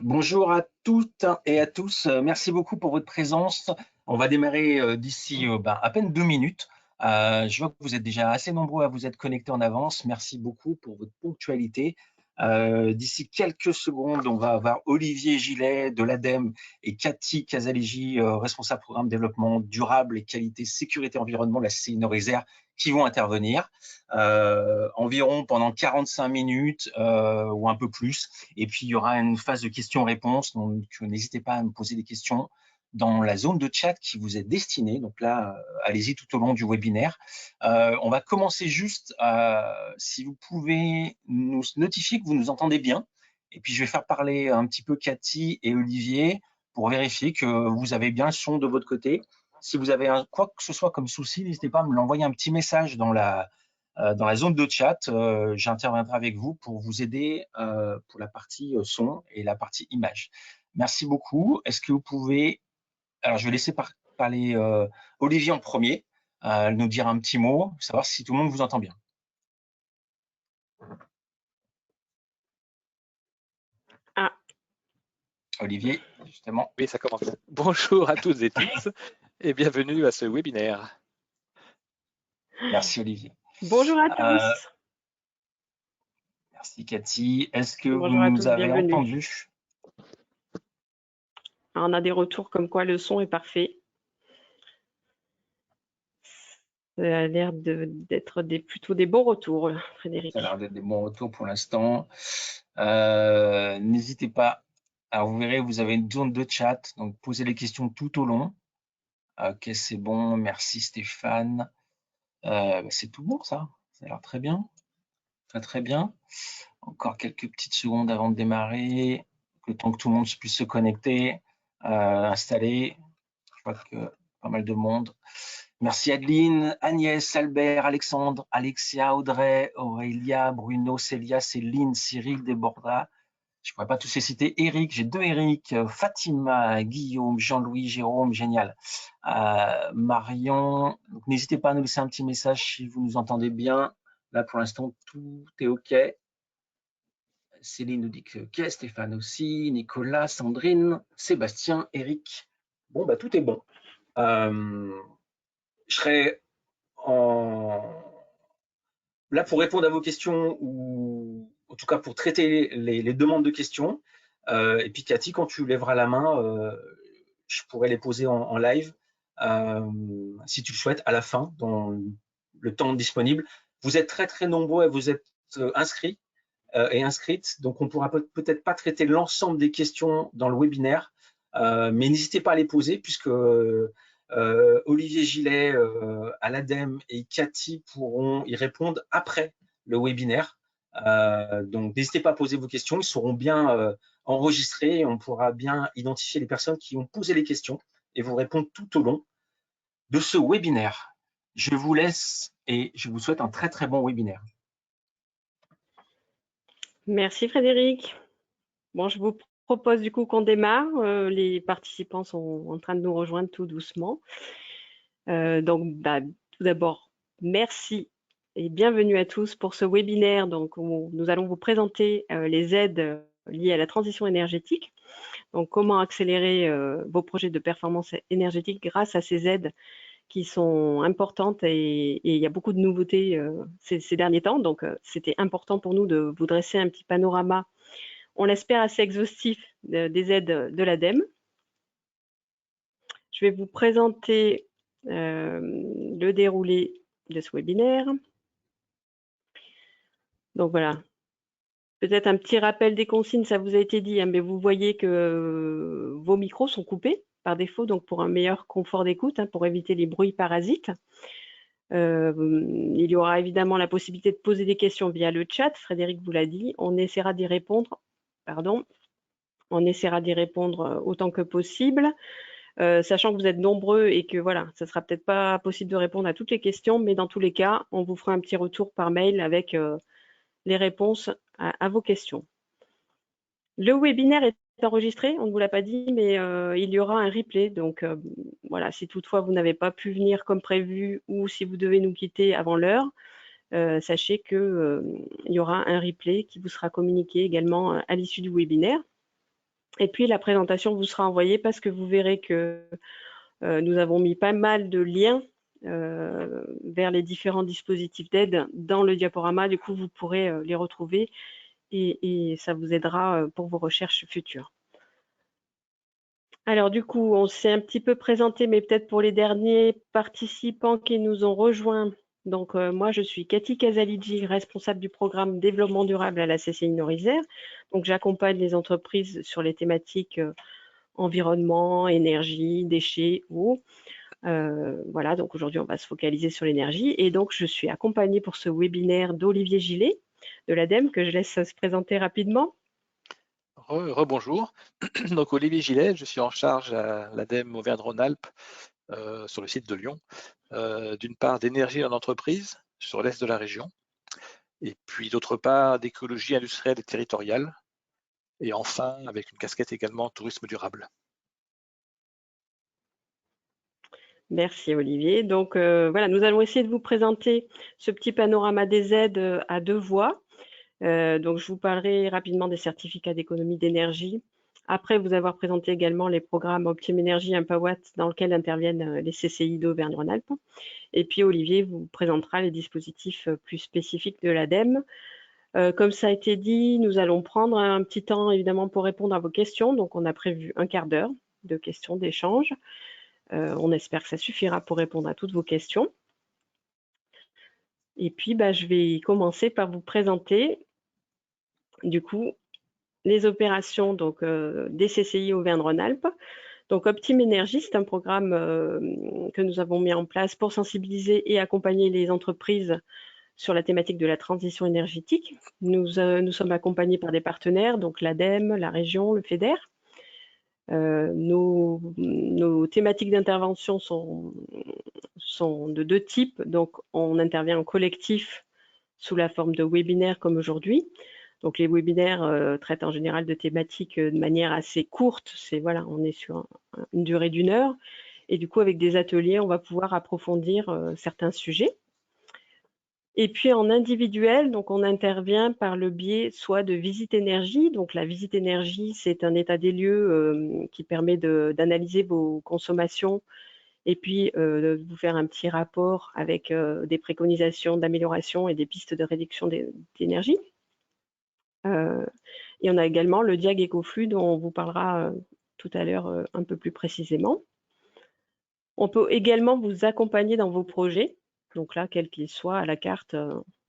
Bonjour à toutes et à tous. Merci beaucoup pour votre présence. On va démarrer d'ici à peine 2 minutes. Je vois que vous êtes déjà assez nombreux à vous être connectés en avance. Merci beaucoup pour votre ponctualité. D'ici quelques secondes, on va avoir Olivier Gillet de l'ADEME et Cathy Casaligi, responsable programme développement durable et qualité sécurité environnement de la CCI Nord-Isère, qui vont intervenir environ pendant 45 minutes ou un peu plus. Et puis, il y aura une phase de questions-réponses. Donc, n'hésitez pas à me poser des questions dans la zone de chat qui vous est destinée. Donc là, allez-y tout au long du webinaire. On va commencer juste, si vous pouvez nous notifier que vous nous entendez bien. Et puis, je vais faire parler un petit peu Cathy et Olivier pour vérifier que vous avez bien le son de votre côté. Si vous avez quoi que ce soit comme souci, n'hésitez pas à me l'envoyer un petit message dans la zone de chat. J'interviendrai avec vous pour vous aider pour la partie son et la partie image. Merci beaucoup. Est-ce que vous pouvez... Alors, je vais laisser parler Olivier en premier, nous dire un petit mot, savoir si tout le monde vous entend bien. Olivier, justement. Oui, ça commence. Bonjour à toutes et tous et bienvenue à ce webinaire. Merci Olivier. Bonjour à tous. Merci Cathy. Est-ce que Bonjour vous à nous tous, avez bienvenue. entendu? On a des retours comme quoi le son est parfait. Ça a l'air d'être plutôt des bons retours, Frédéric. Ça a l'air d'être des bons retours pour l'instant. N'hésitez pas. Alors, vous verrez, vous avez une zone de chat, donc posez les questions tout au long. Ok, c'est bon. Merci Stéphane. C'est tout bon, ça. Ça a l'air très bien. Très, très bien. Encore quelques petites secondes avant de démarrer. Le temps que tout le monde puisse se connecter, installer. Je vois que pas mal de monde. Merci Adeline, Agnès, Albert, Alexandre, Alexia, Audrey, Aurélia, Bruno, Célia, Céline, Cyril, Déborda. Je ne pourrais pas tous les citer. Eric, j'ai 2 Eric, Fatima, Guillaume, Jean-Louis, Jérôme, génial. Marion, n'hésitez pas à nous laisser un petit message si vous nous entendez bien. Là, pour l'instant, tout est OK. Céline nous dit que OK, Stéphane aussi, Nicolas, Sandrine, Sébastien, Eric. Bon, tout est bon. Je serai là pour répondre à vos questions ou en tout cas pour traiter les demandes de questions. Et puis Cathy, quand tu lèveras la main, je pourrai les poser en live si tu le souhaites à la fin, dans le temps disponible. Vous êtes très très nombreux et vous êtes inscrits et inscrites, donc on pourra peut-être pas traiter l'ensemble des questions dans le webinaire, mais n'hésitez pas à les poser puisque Olivier Gillet à l'ADEME et Cathy pourront y répondre après le webinaire. Donc, n'hésitez pas à poser vos questions. Ils seront bien enregistrés et on pourra bien identifier les personnes qui ont posé les questions et vous répondre tout au long de ce webinaire. Je vous laisse et je vous souhaite un très, très bon webinaire. Merci Frédéric. Bon, je vous propose du coup qu'on démarre. Les participants sont en train de nous rejoindre tout doucement. Donc, tout d'abord, merci et bienvenue à tous pour ce webinaire. Donc, où nous allons vous présenter les aides liées à la transition énergétique. Donc, comment accélérer vos projets de performance énergétique grâce à ces aides qui sont importantes et il y a beaucoup de nouveautés ces derniers temps. Donc, c'était important pour nous de vous dresser un petit panorama, on l'espère assez exhaustif, des aides de l'ADEME. Je vais vous présenter le déroulé de ce webinaire. Donc voilà, peut-être un petit rappel des consignes, ça vous a été dit, hein, mais vous voyez que vos micros sont coupés par défaut, donc pour un meilleur confort d'écoute, hein, pour éviter les bruits parasites. Il y aura évidemment la possibilité de poser des questions via le chat, Frédéric vous l'a dit, on essaiera d'y répondre, autant que possible. Sachant que vous êtes nombreux et que voilà, ça sera peut-être pas possible de répondre à toutes les questions, mais dans tous les cas, on vous fera un petit retour par mail avec les réponses à vos questions. Le webinaire est enregistré, on ne vous l'a pas dit, mais il y aura un replay. Donc voilà, si toutefois vous n'avez pas pu venir comme prévu ou si vous devez nous quitter avant l'heure, sachez qu'il y aura un replay qui vous sera communiqué également à l'issue du webinaire. Et puis la présentation vous sera envoyée parce que vous verrez que nous avons mis pas mal de liens vers les différents dispositifs d'aide dans le diaporama. Du coup, vous pourrez les retrouver et ça vous aidera pour vos recherches futures. Alors du coup, on s'est un petit peu présenté, mais peut-être pour les derniers participants qui nous ont rejoints. Donc moi, je suis Cathy Casaligi, responsable du programme développement durable à la CCI Nord-Isère. Donc j'accompagne les entreprises sur les thématiques environnement, énergie, déchets, eau. Voilà, donc aujourd'hui, on va se focaliser sur l'énergie. Et donc, je suis accompagnée pour ce webinaire d'Olivier Gillet de l'ADEME, que je laisse se présenter rapidement. Rebonjour. Donc Olivier Gillet, je suis en charge à l'ADEME Auvergne-Rhône-Alpes sur le site de Lyon, d'une part d'énergie en entreprise sur l'est de la région, et puis d'autre part d'écologie industrielle et territoriale, et enfin avec une casquette également tourisme durable. Merci Olivier. Donc voilà, nous allons essayer de vous présenter ce petit panorama des aides à 2 voix. Donc je vous parlerai rapidement des certificats d'économie d'énergie. Après vous avoir présenté également les programmes Optim Énergie et Impawatt dans lesquels interviennent les CCI d'Auvergne-Rhône-Alpes. Et puis Olivier vous présentera les dispositifs plus spécifiques de l'ADEME. Comme ça a été dit, nous allons prendre un petit temps évidemment pour répondre à vos questions. Donc on a prévu un quart d'heure de questions, d'échanges. On espère que ça suffira pour répondre à toutes vos questions. Et puis, je vais commencer par vous présenter, du coup, les opérations donc, des CCI Auvergne-Rhône-Alpes. Donc, Optim Énergie, c'est un programme que nous avons mis en place pour sensibiliser et accompagner les entreprises sur la thématique de la transition énergétique. Nous sommes accompagnés par des partenaires, donc l'ADEME, la région, le FEDER. Nos thématiques d'intervention sont de 2 types. Donc, on intervient en collectif sous la forme de webinaires comme aujourd'hui. Donc, les webinaires traitent en général de thématiques de manière assez courte. Voilà, on est sur une durée d'1 heure. Et du coup, avec des ateliers, on va pouvoir approfondir certains sujets. Et puis en individuel, donc on intervient par le biais soit de visite énergie. Donc la visite énergie, c'est un état des lieux qui permet d'analyser vos consommations et puis de vous faire un petit rapport avec des préconisations d'amélioration et des pistes de réduction d'énergie. Et on a également le Diag Écoflux dont on vous parlera tout à l'heure un peu plus précisément. On peut également vous accompagner dans vos projets. Donc là, quel qu'il soit, à la carte,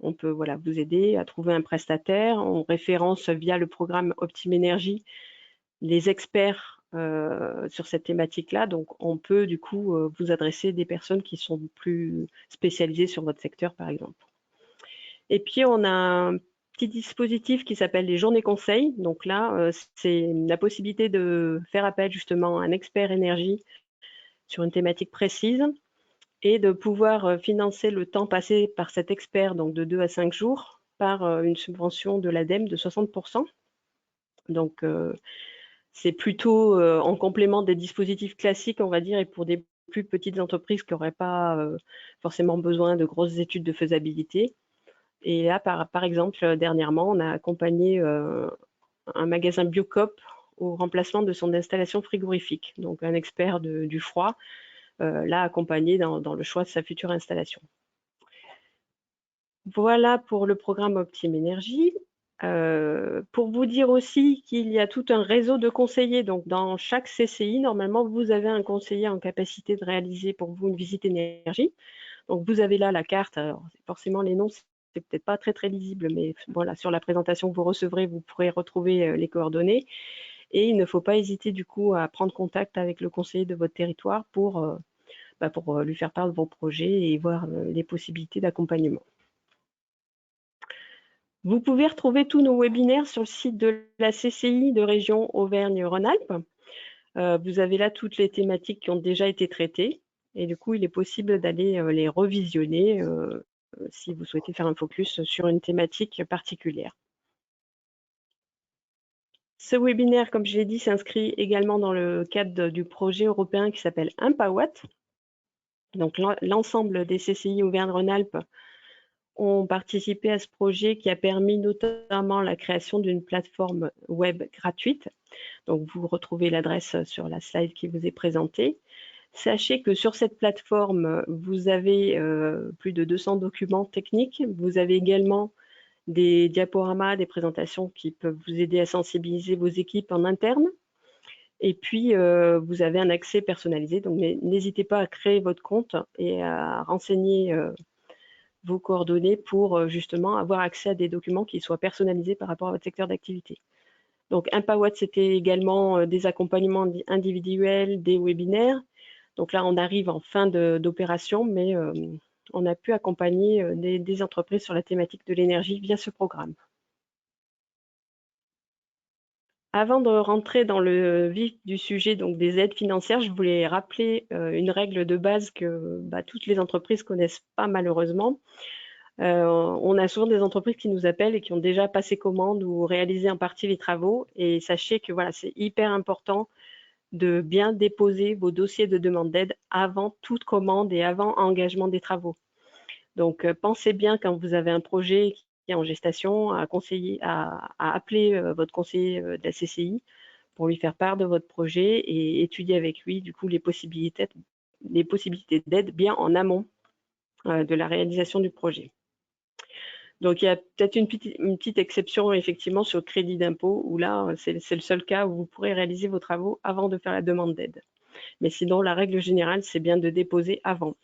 on peut vous aider à trouver un prestataire. On référence via le programme Optim Énergie les experts sur cette thématique-là. Donc, on peut du coup vous adresser des personnes qui sont plus spécialisées sur votre secteur, par exemple. Et puis, on a un petit dispositif qui s'appelle les journées conseils. Donc là, c'est la possibilité de faire appel justement à un expert énergie sur une thématique précise et de pouvoir financer le temps passé par cet expert, donc de 2 à 5 jours, par une subvention de l'ADEME de 60%. Donc, c'est plutôt en complément des dispositifs classiques, on va dire, et pour des plus petites entreprises qui n'auraient pas forcément besoin de grosses études de faisabilité. Et là, par exemple, dernièrement, on a accompagné un magasin Biocoop au remplacement de son installation frigorifique. Donc, un expert du froid l'a accompagné dans le choix de sa future installation. Voilà pour le programme Optim Énergie. Pour vous dire aussi qu'il y a tout un réseau de conseillers. Donc, dans chaque CCI, normalement, vous avez un conseiller en capacité de réaliser pour vous une visite énergie. Donc, vous avez là la carte. Alors, forcément, les noms, c'est peut-être pas très, très lisible, mais voilà, sur la présentation que vous recevrez, vous pourrez retrouver les coordonnées. Et il ne faut pas hésiter, du coup, à prendre contact avec le conseiller de votre territoire pour lui faire part de vos projets et voir les possibilités d'accompagnement. Vous pouvez retrouver tous nos webinaires sur le site de la CCI de région Auvergne-Rhône-Alpes. Vous avez là toutes les thématiques qui ont déjà été traitées et du coup, il est possible d'aller les revisionner si vous souhaitez faire un focus sur une thématique particulière. Ce webinaire, comme je l'ai dit, s'inscrit également dans le cadre du projet européen qui s'appelle Impawatt. Donc, l'ensemble des CCI Auvergne-Rhône-Alpes ont participé à ce projet qui a permis notamment la création d'une plateforme web gratuite. Donc, vous retrouvez l'adresse sur la slide qui vous est présentée. Sachez que sur cette plateforme, vous avez plus de 200 documents techniques. Vous avez également des diaporamas, des présentations qui peuvent vous aider à sensibiliser vos équipes en interne. Et puis, vous avez un accès personnalisé. Donc, n'hésitez pas à créer votre compte et à renseigner vos coordonnées pour justement avoir accès à des documents qui soient personnalisés par rapport à votre secteur d'activité. Donc, Impawatt, c'était également des accompagnements individuels, des webinaires. Donc là, on arrive en fin d'opération, mais on a pu accompagner des entreprises sur la thématique de l'énergie via ce programme. Avant de rentrer dans le vif du sujet, donc des aides financières, je voulais rappeler une règle de base que toutes les entreprises connaissent pas malheureusement. On a souvent des entreprises qui nous appellent et qui ont déjà passé commande ou réalisé en partie les travaux. Et sachez que voilà, c'est hyper important de bien déposer vos dossiers de demande d'aide avant toute commande et avant engagement des travaux. Donc, pensez bien quand vous avez un projet qui est en gestation à appeler votre conseiller de la CCI pour lui faire part de votre projet et étudier avec lui du coup les possibilités d'aide bien en amont de la réalisation du projet. Donc, il y a peut-être une petite exception effectivement sur le crédit d'impôt où là, c'est le seul cas où vous pourrez réaliser vos travaux avant de faire la demande d'aide. Mais sinon, la règle générale, c'est bien de déposer avant.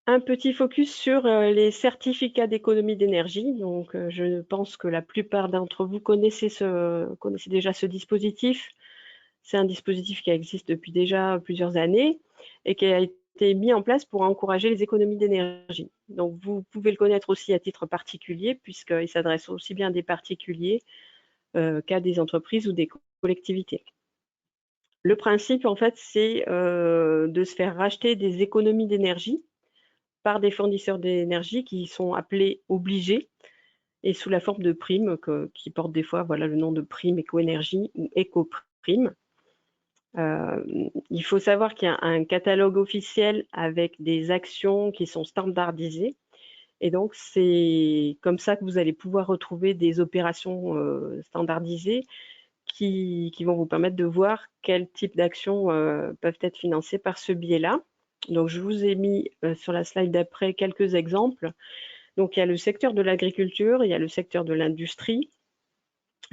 Un petit focus sur les certificats d'économie d'énergie. Donc, je pense que la plupart d'entre vous connaissez déjà ce dispositif. C'est un dispositif qui existe depuis déjà plusieurs années et qui a été mis en place pour encourager les économies d'énergie. Donc, vous pouvez le connaître aussi à titre particulier puisqu'il s'adresse aussi bien à des particuliers qu'à des entreprises ou des collectivités. Le principe, en fait, c'est de se faire racheter des économies d'énergie par des fournisseurs d'énergie qui sont appelés obligés et sous la forme de primes qui portent des fois le nom de prime éco-énergie ou éco-prime. Il faut savoir qu'il y a un catalogue officiel avec des actions qui sont standardisées et donc c'est comme ça que vous allez pouvoir retrouver des opérations standardisées qui vont vous permettre de voir quel type d'actions peuvent être financées par ce biais-là. Donc, je vous ai mis sur la slide d'après quelques exemples. Donc, il y a le secteur de l'agriculture, il y a le secteur de l'industrie,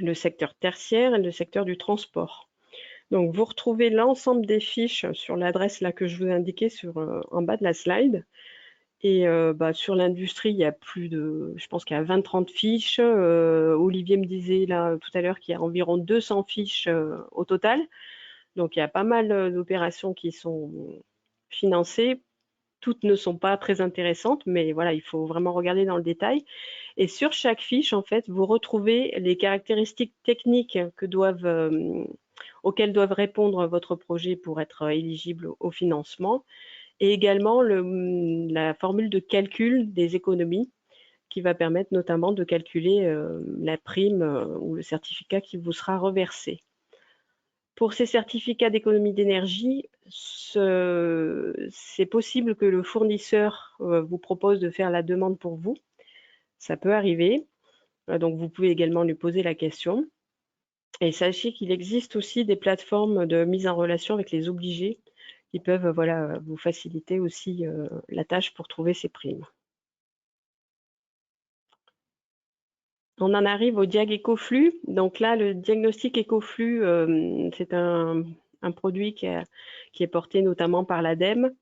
le secteur tertiaire et le secteur du transport. Donc, vous retrouvez l'ensemble des fiches sur l'adresse là que je vous ai indiquée en bas de la slide. Et sur l'industrie, il y a je pense qu'il y a 20-30 fiches. Olivier me disait là tout à l'heure qu'il y a environ 200 fiches au total. Donc, il y a pas mal d'opérations qui sont financées. Toutes ne sont pas très intéressantes, mais voilà, il faut vraiment regarder dans le détail. Et sur chaque fiche, en fait, vous retrouvez les caractéristiques techniques auxquelles doivent répondre votre projet pour être éligible au financement, et également la formule de calcul des économies qui va permettre notamment de calculer la prime ou le certificat qui vous sera reversé. Pour ces certificats d'économie d'énergie, c'est possible que le fournisseur vous propose de faire la demande pour vous. Ça peut arriver. Donc, vous pouvez également lui poser la question. Et sachez qu'il existe aussi des plateformes de mise en relation avec les obligés qui peuvent vous faciliter aussi la tâche pour trouver ces primes. On en arrive au diag écoflux. Donc là, le diagnostic écoflux, c'est un produit qui est porté notamment par l'ADEME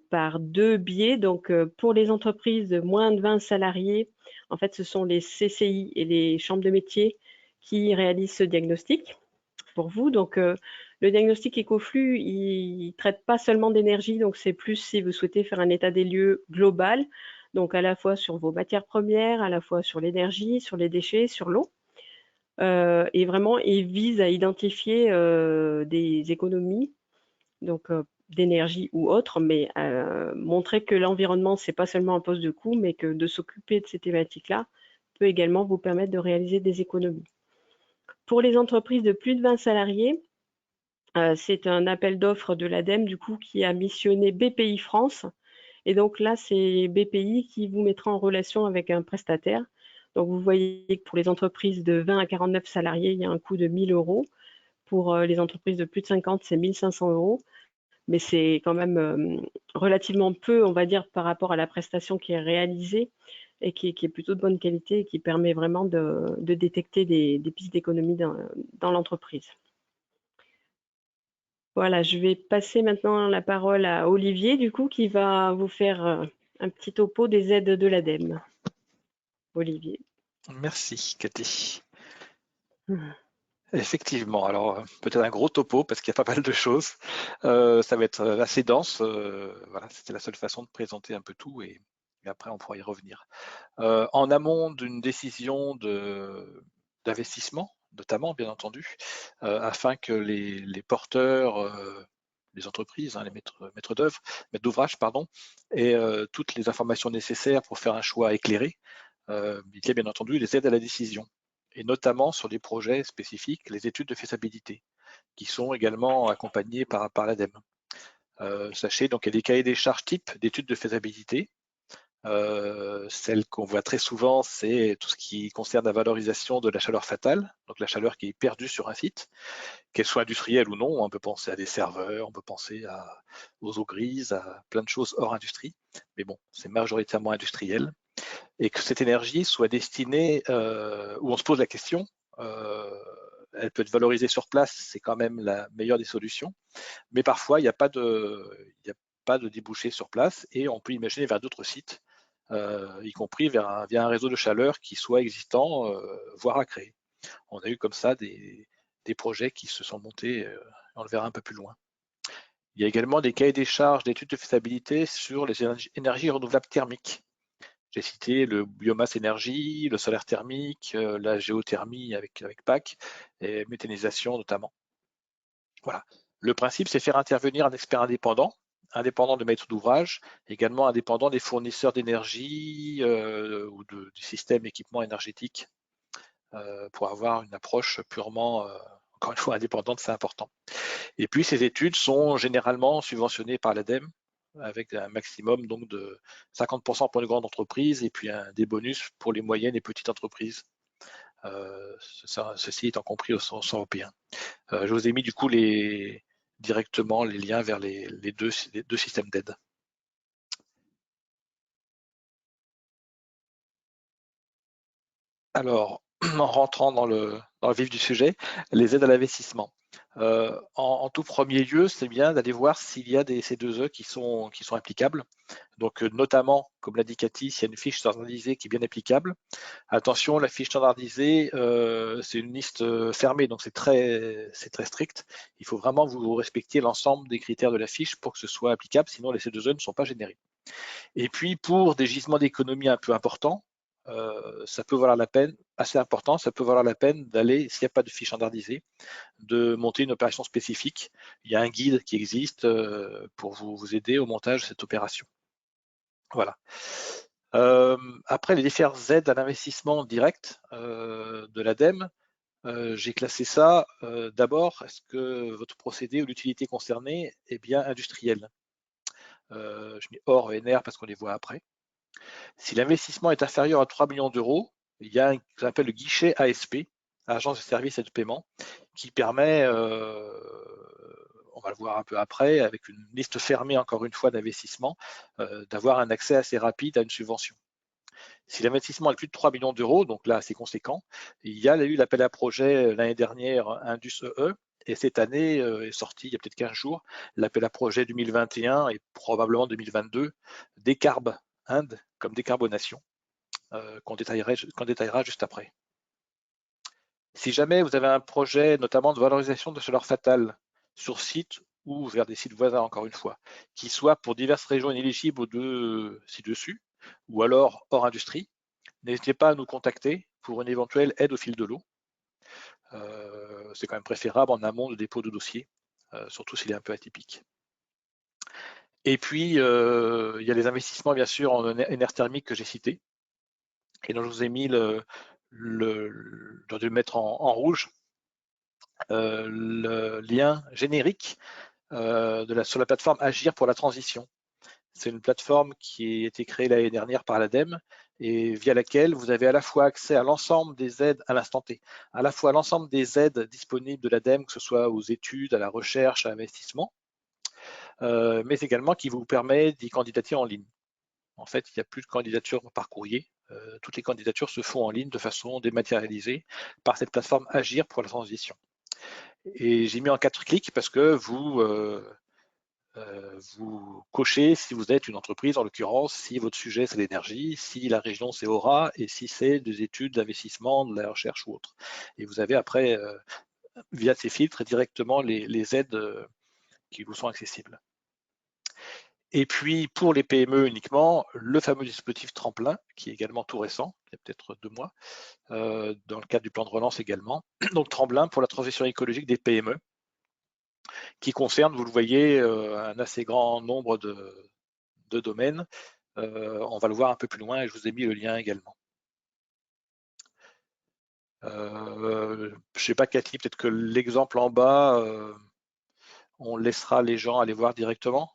par deux biais. Donc pour les entreprises de moins de 20 salariés, en fait, ce sont les CCI et les chambres de métiers qui réalisent ce diagnostic pour vous. Donc le diagnostic écoflux, il ne traite pas seulement d'énergie, donc c'est plus si vous souhaitez faire un état des lieux global, donc à la fois sur vos matières premières, à la fois sur l'énergie, sur les déchets, sur l'eau. Et vraiment, il vise à identifier des économies donc d'énergie ou autre, mais montrer que l'environnement, c'est pas seulement un poste de coût, mais que de s'occuper de ces thématiques-là peut également vous permettre de réaliser des économies. Pour les entreprises de plus de 20 salariés, C'est un appel d'offres de l'ADEME, du coup, qui a missionné BPI France. Et donc là, c'est BPI qui vous mettra en relation avec un prestataire. Donc vous voyez que pour les entreprises de 20 à 49 salariés, il y a un coût de 1 000 €. Pour les entreprises de plus de 50, c'est 1 500 €. Mais c'est quand même relativement peu, on va dire, par rapport à la prestation qui est réalisée et qui est plutôt de bonne qualité et qui permet vraiment de détecter des pistes d'économie dans l'entreprise. Voilà, je vais passer maintenant la parole à Olivier, du coup, qui va vous faire un petit topo des aides de l'ADEME. Olivier. Merci, Cathy. Effectivement, alors peut-être un gros topo parce qu'il y a pas mal de choses. Ça va être assez dense. Voilà, c'était la seule façon de présenter un peu tout et après on pourra y revenir. En amont d'une décision d'investissement, notamment bien entendu, afin que les porteurs, les entreprises, hein, les maîtres d'œuvre, maîtres d'ouvrage, pardon, aient toutes les informations nécessaires pour faire un choix éclairé. Il y a bien entendu les aides à la décision, et notamment sur des projets spécifiques, les études de faisabilité, qui sont également accompagnées par l'ADEME. Sachez donc qu'il y a des cahiers des charges type d'études de faisabilité. Celle qu'on voit très souvent, c'est tout ce qui concerne la valorisation de la chaleur fatale, donc la chaleur qui est perdue sur un site, qu'elle soit industrielle ou non. On peut penser à des serveurs, on peut penser aux eaux grises, à plein de choses hors industrie, mais bon, c'est majoritairement industriel. Et que cette énergie soit destinée, où on se pose la question, elle peut être valorisée sur place, c'est quand même la meilleure des solutions, mais parfois il n'y a pas de débouché sur place et on peut imaginer vers d'autres sites, y compris via un réseau de chaleur qui soit existant, voire à créer. On a eu comme ça des projets qui se sont montés, on le verra un peu plus loin. Il y a également des cahiers des charges d'études de faisabilité sur les énergies renouvelables thermiques. J'ai cité le biomasse énergie, le solaire thermique, la géothermie avec PAC et méthanisation notamment. Voilà. Le principe, c'est faire intervenir un expert indépendant de maître d'ouvrage, également indépendant des fournisseurs d'énergie ou du système équipement énergétique pour avoir une approche purement, encore une fois, indépendante, c'est important. Et puis, ces études sont généralement subventionnées par l'ADEME avec un maximum donc de 50% pour les grandes entreprises et puis des bonus pour les moyennes et petites entreprises. Ceci étant compris au sens européen. Je vous ai mis du coup directement les liens vers les deux systèmes d'aide. Alors, en rentrant dans le vif du sujet, les aides à l'investissement. En tout premier lieu, c'est bien d'aller voir s'il y a des C2E qui sont applicables. Donc, notamment, comme l'a dit Cathy, s'il y a une fiche standardisée qui est bien applicable. Attention, la fiche standardisée, c'est une liste fermée, donc c'est très strict. Il faut vraiment vous respecter l'ensemble des critères de la fiche pour que ce soit applicable, sinon les C2E ne sont pas générés. Et puis, pour des gisements d'économie un peu importants, ça peut valoir la peine, assez important, ça peut valoir la peine d'aller, s'il n'y a pas de fiche standardisée, de monter une opération spécifique. Il y a un guide qui existe pour vous aider au montage de cette opération. Voilà. Après les différentes aides à l'investissement direct de l'ADEME, j'ai classé ça d'abord, est-ce que votre procédé ou l'utilité concernée est bien industrielle? Je mets hors ENR parce qu'on les voit après. Si l'investissement est inférieur à 3 millions d'euros, il y a ce qu'on appelle le guichet ASP, Agence de services et de paiement, qui permet, on va le voir un peu après, avec une liste fermée encore une fois d'investissements, d'avoir un accès assez rapide à une subvention. Si l'investissement est plus de 3 millions d'euros, donc là c'est conséquent, il y a eu l'appel à projet l'année dernière Indus EE, et cette année est sorti il y a peut-être 15 jours l'appel à projet 2021 et probablement 2022 Décarb Inde comme décarbonation, qu'on détaillera juste après. Si jamais vous avez un projet notamment de valorisation de chaleur fatale sur site ou vers des sites voisins encore une fois, qui soit pour diverses régions inéligibles ci-dessus, ou alors hors industrie, n'hésitez pas à nous contacter pour une éventuelle aide au fil de l'eau. C'est quand même préférable en amont de dépôt de dossier, surtout s'il est un peu atypique. Et puis, il y a les investissements, bien sûr, en énergie thermique que j'ai cités, et dont je vous ai mis, j'aurais dû le mettre en rouge, le lien générique sur la plateforme Agir pour la transition. C'est une plateforme qui a été créée l'année dernière par l'ADEME et via laquelle vous avez à la fois accès à l'ensemble des aides à l'instant T, à la fois à l'ensemble des aides disponibles de l'ADEME, que ce soit aux études, à la recherche, à l'investissement, mais également qui vous permet d'y candidater en ligne. En fait, il n'y a plus de candidature par courrier. Toutes les candidatures se font en ligne de façon dématérialisée par cette plateforme Agir pour la transition. Et j'ai mis en 4 clics parce que vous cochez si vous êtes une entreprise, en l'occurrence, si votre sujet c'est l'énergie, si la région c'est Aura et si c'est des études d'investissement, de la recherche ou autre. Et vous avez après, via ces filtres, directement les aides qui vous sont accessibles. Et puis pour les PME uniquement, le fameux dispositif Tremplin, qui est également tout récent, il y a peut-être 2 mois, dans le cadre du plan de relance également. Donc Tremplin pour la transition écologique des PME, qui concerne, vous le voyez, un assez grand nombre de domaines. On va le voir un peu plus loin et je vous ai mis le lien également. Je ne sais pas, Cathy, peut-être que l'exemple en bas, on laissera les gens aller voir directement.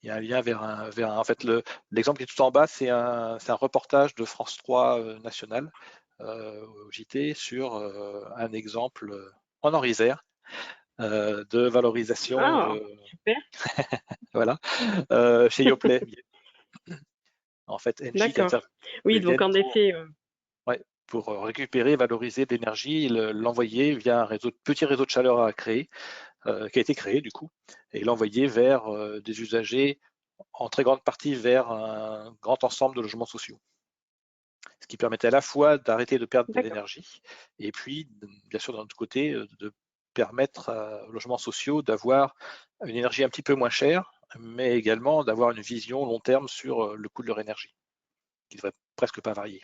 Il y a un lien vers en fait, l'exemple qui est tout en bas, c'est un reportage de France 3 national au JT sur un exemple en Isère de valorisation super. voilà, chez Yoplait. En fait, Engie qui oui, donc en effet. Pour récupérer, valoriser de l'énergie, l'envoyer via un petit réseau de chaleur à créer, qui a été créé du coup, et l'envoyer vers des usagers, en très grande partie vers un grand ensemble de logements sociaux. Ce qui permettait à la fois d'arrêter de perdre de l'énergie, et puis, bien sûr, d'un autre côté, de permettre aux logements sociaux d'avoir une énergie un petit peu moins chère, mais également d'avoir une vision long terme sur le coût de leur énergie, qui ne devrait presque pas varier.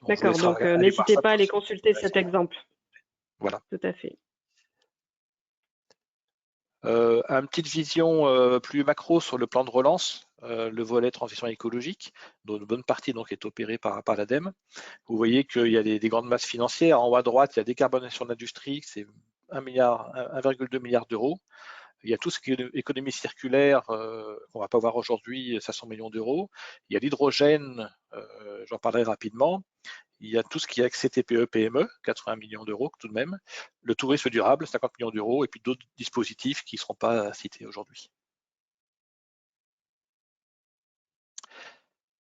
D'accord, donc n'hésitez pas à aller consulter cet exemple. Voilà. Tout à fait. Une petite vision plus macro sur le plan de relance, le volet transition écologique, dont une bonne partie donc, est opérée par l'ADEME. Vous voyez qu'il y a des grandes masses financières. En haut à droite, il y a décarbonation de l'industrie, c'est 1,2 milliard d'euros. Il y a tout ce qui est économie circulaire, qu'on ne va pas voir aujourd'hui, 500 millions d'euros. Il y a l'hydrogène, j'en parlerai rapidement. Il y a tout ce qui est accès TPE, PME, 80 millions d'euros tout de même. Le tourisme durable, 50 millions d'euros, et puis d'autres dispositifs qui ne seront pas cités aujourd'hui.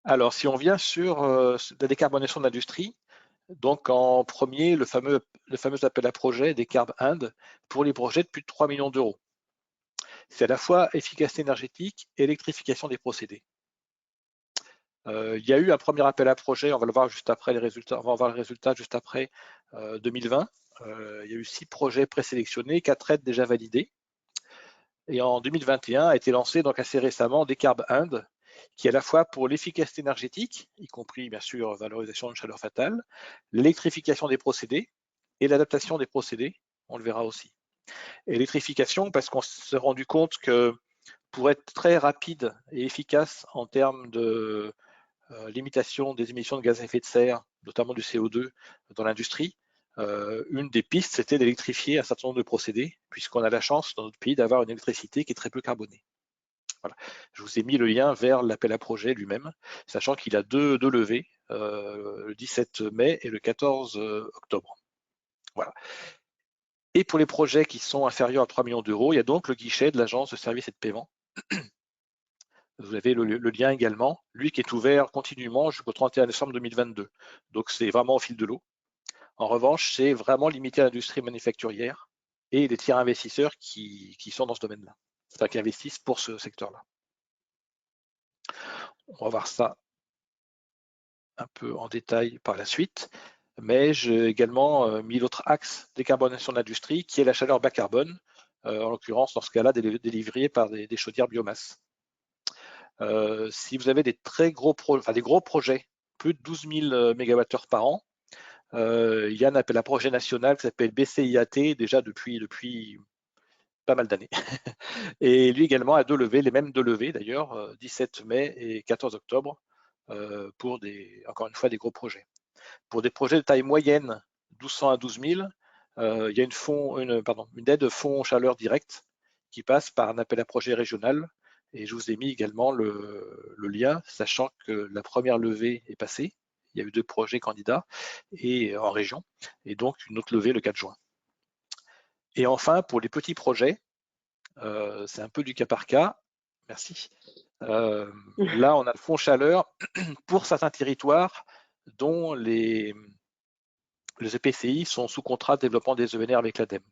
Alors, si on vient sur la décarbonation de l'industrie, donc en premier, le fameux appel à projet des Carb Inde pour les projets de plus de 3 millions d'euros. C'est à la fois efficacité énergétique et électrification des procédés. Il y a eu un premier appel à projet, on va le voir juste après les résultats, on va voir le résultat juste après 2020. Il y a eu 6 projets présélectionnés, 4 aides déjà validées. Et en 2021 a été lancé donc assez récemment Decarb Inde, qui est à la fois pour l'efficacité énergétique, y compris bien sûr valorisation de chaleur fatale, l'électrification des procédés et l'adaptation des procédés, on le verra aussi. Électrification parce qu'on s'est rendu compte que pour être très rapide et efficace en termes de limitation des émissions de gaz à effet de serre, notamment du CO2 dans l'industrie, une des pistes, c'était d'électrifier un certain nombre de procédés, puisqu'on a la chance dans notre pays d'avoir une électricité qui est très peu carbonée. Voilà. Je vous ai mis le lien vers l'appel à projet lui-même, sachant qu'il a deux levées, le 17 mai et le 14 octobre. Voilà. Et pour les projets qui sont inférieurs à 3 millions d'euros, il y a donc le guichet de l'agence de services et de paiement. Vous avez le lien également, lui qui est ouvert continuellement jusqu'au 31 décembre 2022. Donc c'est vraiment au fil de l'eau. En revanche, c'est vraiment limité à l'industrie manufacturière et les tiers investisseurs qui sont dans ce domaine-là, enfin qui investissent pour ce secteur-là. On va voir ça un peu en détail par la suite, mais j'ai également mis l'autre axe décarbonation de l'industrie qui est la chaleur bas carbone, en l'occurrence dans ce cas-là délivrée par des chaudières biomasse. Si vous avez des gros projets, plus de 12 000 MWh par an, il y a un appel à projet national qui s'appelle BCIAT déjà depuis pas mal d'années. Et lui également a les mêmes deux levées d'ailleurs, 17 mai et 14 octobre, pour encore une fois des gros projets. Pour des projets de taille moyenne, 1200 à 12 000, il y a une aide fonds chaleur directe qui passe par un appel à projet régional. Et je vous ai mis également le lien, sachant que la première levée est passée. Il y a eu 2 projets candidats et en région, et donc une autre levée le 4 juin. Et enfin, pour les petits projets, c'est un peu du cas par cas. Merci. Là, on a le fonds chaleur pour certains territoires dont les EPCI sont sous contrat de développement des ENR avec l'ADEME.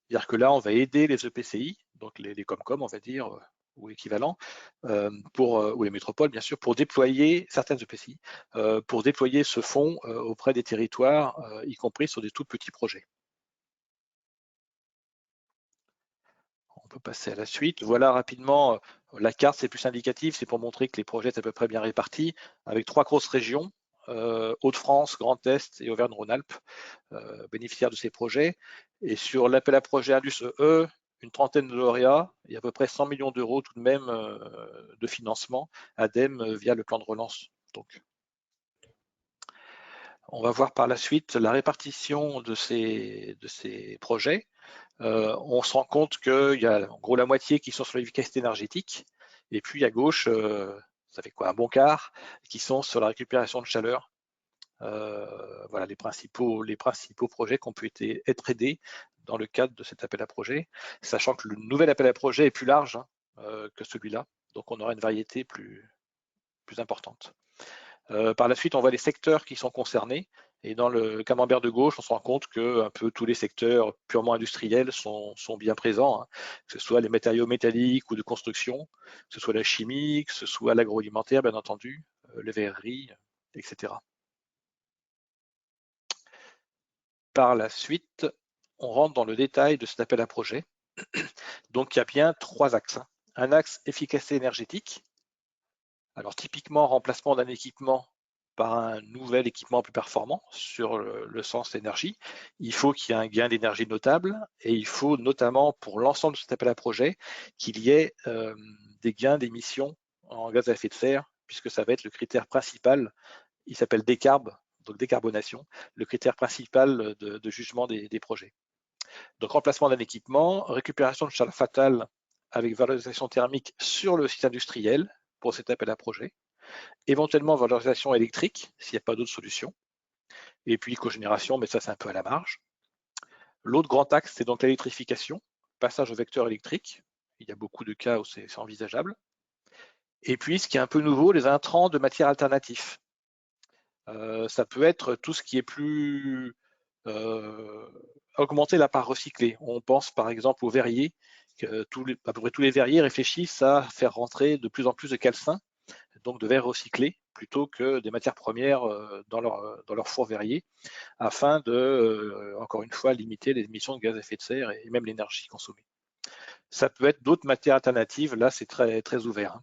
C'est-à-dire que là, on va aider les EPCI, donc les Comcom, on va dire, ou équivalents, ou les métropoles, bien sûr, pour déployer certaines EPCI, pour déployer ce fonds auprès des territoires, y compris sur des tout petits projets. On peut passer à la suite. Voilà rapidement la carte, c'est plus indicatif, c'est pour montrer que les projets sont à peu près bien répartis, avec 3 grosses régions, Hauts-de-France, Grand Est et Auvergne-Rhône-Alpes, bénéficiaires de ces projets. Et sur l'appel à projet Indus EE, une trentaine de lauréats et à peu près 100 millions d'euros tout de même de financement ADEME via le plan de relance. Donc, on va voir par la suite la répartition de ces projets. On se rend compte qu'il y a en gros la moitié qui sont sur l'efficacité énergétique, et puis à gauche, ça fait quoi, un bon quart, qui sont sur la récupération de chaleur. Voilà les principaux projets qui ont pu être aidés dans le cadre de cet appel à projet, sachant que le nouvel appel à projet est plus large que celui-là, donc on aura une variété plus importante. Par la suite, on voit les secteurs qui sont concernés. Et dans le camembert de gauche, on se rend compte que un peu tous les secteurs purement industriels sont bien présents, hein, que ce soit les matériaux métalliques ou de construction, que ce soit la chimie, que ce soit l'agroalimentaire, bien entendu, les verreries, etc. Par la suite, on rentre dans le détail de cet appel à projet. Donc, il y a bien 3 axes. Un axe efficacité énergétique. Alors, typiquement, remplacement d'un équipement par un nouvel équipement plus performant sur le sens énergie. Il faut qu'il y ait un gain d'énergie notable et il faut notamment pour l'ensemble de cet appel à projet qu'il y ait des gains d'émissions en gaz à effet de serre, puisque ça va être le critère principal. Il s'appelle décarb, donc décarbonation, le critère principal de jugement des projets. Donc remplacement d'un équipement, récupération de chaleur fatale avec valorisation thermique sur le site industriel pour cet appel à projet, éventuellement valorisation électrique s'il n'y a pas d'autre solution, et puis cogénération, mais ça c'est un peu à la marge. L'autre grand axe, c'est donc l'électrification, passage au vecteur électrique. Il y a beaucoup de cas où c'est envisageable. Et puis, ce qui est un peu nouveau, les intrants de matières alternatives. Ça peut être tout ce qui est plus augmenter la part recyclée. On pense par exemple aux verriers, que à peu près tous les verriers réfléchissent à faire rentrer de plus en plus de calcin, donc de verre recyclé, plutôt que des matières premières dans leur four verrier, afin de, encore une fois, limiter les émissions de gaz à effet de serre et même l'énergie consommée. Ça peut être d'autres matières alternatives, là c'est très, très ouvert. Hein.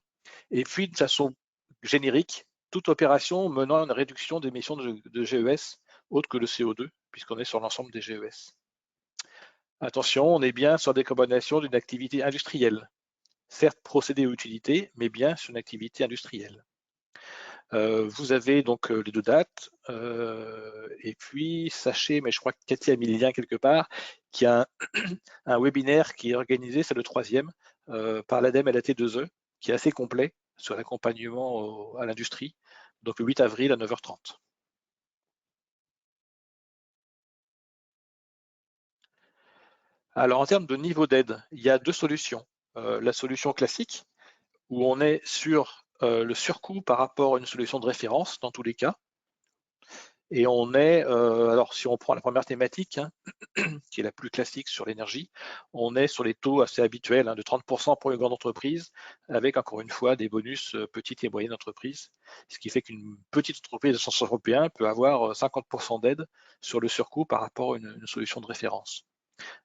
Et puis de façon générique, toute opération menant à une réduction d'émissions de GES autre que le CO2, puisqu'on est sur l'ensemble des GES. Attention, on est bien sur la décarbonation d'une activité industrielle. Certes, procédé ou utilité, mais bien sur une activité industrielle. Vous avez donc les 2 dates, et puis sachez, mais je crois que Cathy a mis le lien quelque part, qu'il y a un webinaire qui est organisé, c'est le 3e, par l'ADEME et la T2E, qui est assez complet sur l'accompagnement à l'industrie, donc le 8 avril à 9h30. Alors en termes de niveau d'aide, il y a 2 solutions. La solution classique, où on est sur le surcoût par rapport à une solution de référence dans tous les cas. Et on est, alors si on prend la première thématique, hein, qui est la plus classique sur l'énergie, on est sur les taux assez habituels hein, de 30% pour les grandes entreprises, avec encore une fois des bonus petites et moyennes entreprises, ce qui fait qu'une petite entreprise de sens européen peut avoir 50% d'aide sur le surcoût par rapport à une solution de référence.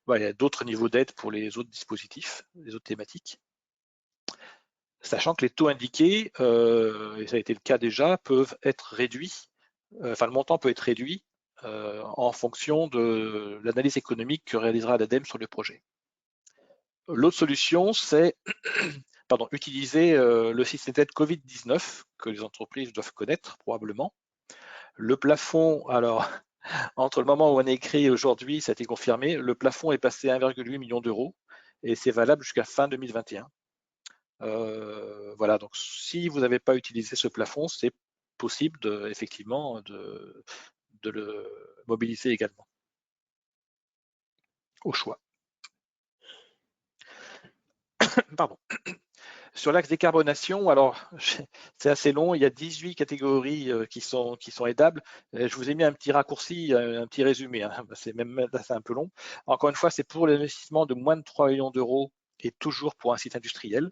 Voilà, il y a d'autres niveaux d'aide pour les autres dispositifs, les autres thématiques. Sachant que les taux indiqués, et ça a été le cas déjà, peuvent être réduits, enfin le montant peut être réduit en fonction de l'analyse économique que réalisera l'ADEME sur le projet. L'autre solution, c'est utiliser le système d'aide Covid-19 que les entreprises doivent connaître probablement. Le plafond, alors, entre le moment où on a écrit et aujourd'hui, ça a été confirmé, le plafond est passé à 1,8 million d'euros et c'est valable jusqu'à fin 2021. Voilà, donc si vous n'avez pas utilisé ce plafond, c'est possible effectivement de le mobiliser également, au choix. Pardon. Sur l'axe décarbonation, alors c'est assez long, il y a 18 catégories qui sont aidables. Je vous ai mis un petit raccourci, un petit résumé, hein. C'est même assez un peu long. Encore une fois, c'est pour l'investissement de moins de 3 millions d'euros et toujours pour un site industriel.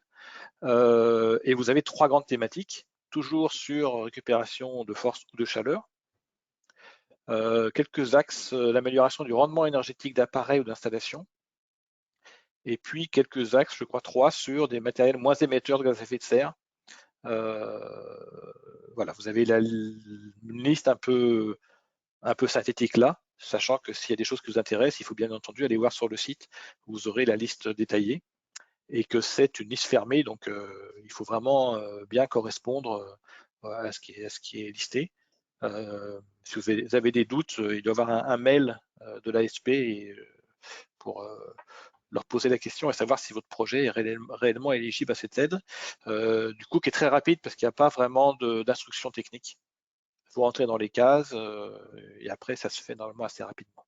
Et vous avez 3 grandes thématiques, toujours sur récupération de force ou de chaleur. Quelques axes, l'amélioration du rendement énergétique d'appareils ou d'installations. Et puis quelques axes, je crois 3, sur des matériels moins émetteurs de gaz à effet de serre. Voilà, vous avez une liste un peu synthétique là, sachant que s'il y a des choses qui vous intéressent, il faut bien entendu aller voir sur le site, vous aurez la liste détaillée, et que c'est une liste fermée, donc il faut vraiment bien correspondre à ce qui est listé. Si vous avez des doutes, il doit y avoir un mail de l'ASP pour leur poser la question et savoir si votre projet est réellement éligible à cette aide, du coup qui est très rapide parce qu'il n'y a pas vraiment d'instructions techniques. Vous rentrez dans les cases et après ça se fait normalement assez rapidement.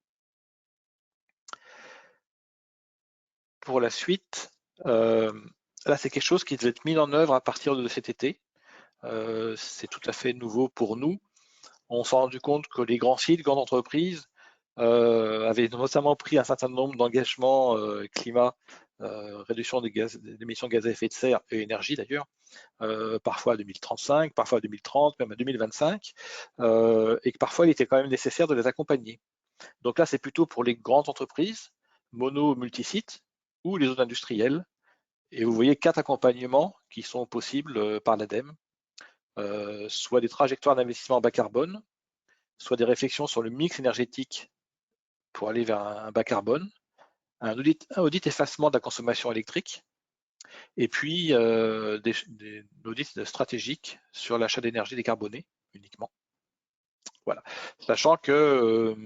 Pour la suite, là c'est quelque chose qui devait être mis en œuvre à partir de cet été. C'est tout à fait nouveau pour nous. On s'est rendu compte que les grands sites, grandes entreprises avaient notamment pris un certain nombre d'engagements climat, réduction des émissions de gaz à effet de serre et énergie d'ailleurs, parfois à 2035, parfois à 2030, même à 2025, et que parfois il était quand même nécessaire de les accompagner. Donc là, c'est plutôt pour les grandes entreprises, mono, multisites, ou les zones industrielles. Et vous voyez 4 accompagnements qui sont possibles par l'ADEME, soit des trajectoires d'investissement bas carbone, soit des réflexions sur le mix énergétique pour aller vers un bas carbone, un audit effacement de la consommation électrique, et puis des audits stratégiques sur l'achat d'énergie décarbonée uniquement. Voilà. Sachant que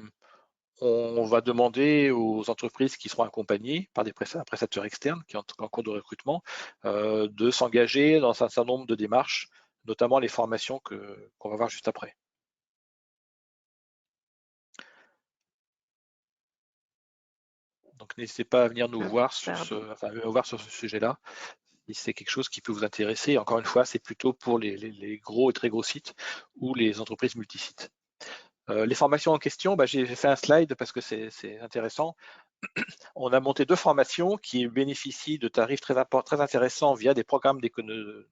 on va demander aux entreprises qui seront accompagnées par des prestataires externes qui sont en cours de recrutement de s'engager dans un certain nombre de démarches, notamment les formations qu'on va voir juste après. Donc n'hésitez pas à venir nous voir sur ce sujet-là, si c'est quelque chose qui peut vous intéresser. Encore une fois, c'est plutôt pour les gros et très gros sites ou les entreprises multisites. Les formations en question, j'ai fait un slide parce que c'est intéressant. On a monté 2 formations qui bénéficient de tarifs très intéressants via des programmes de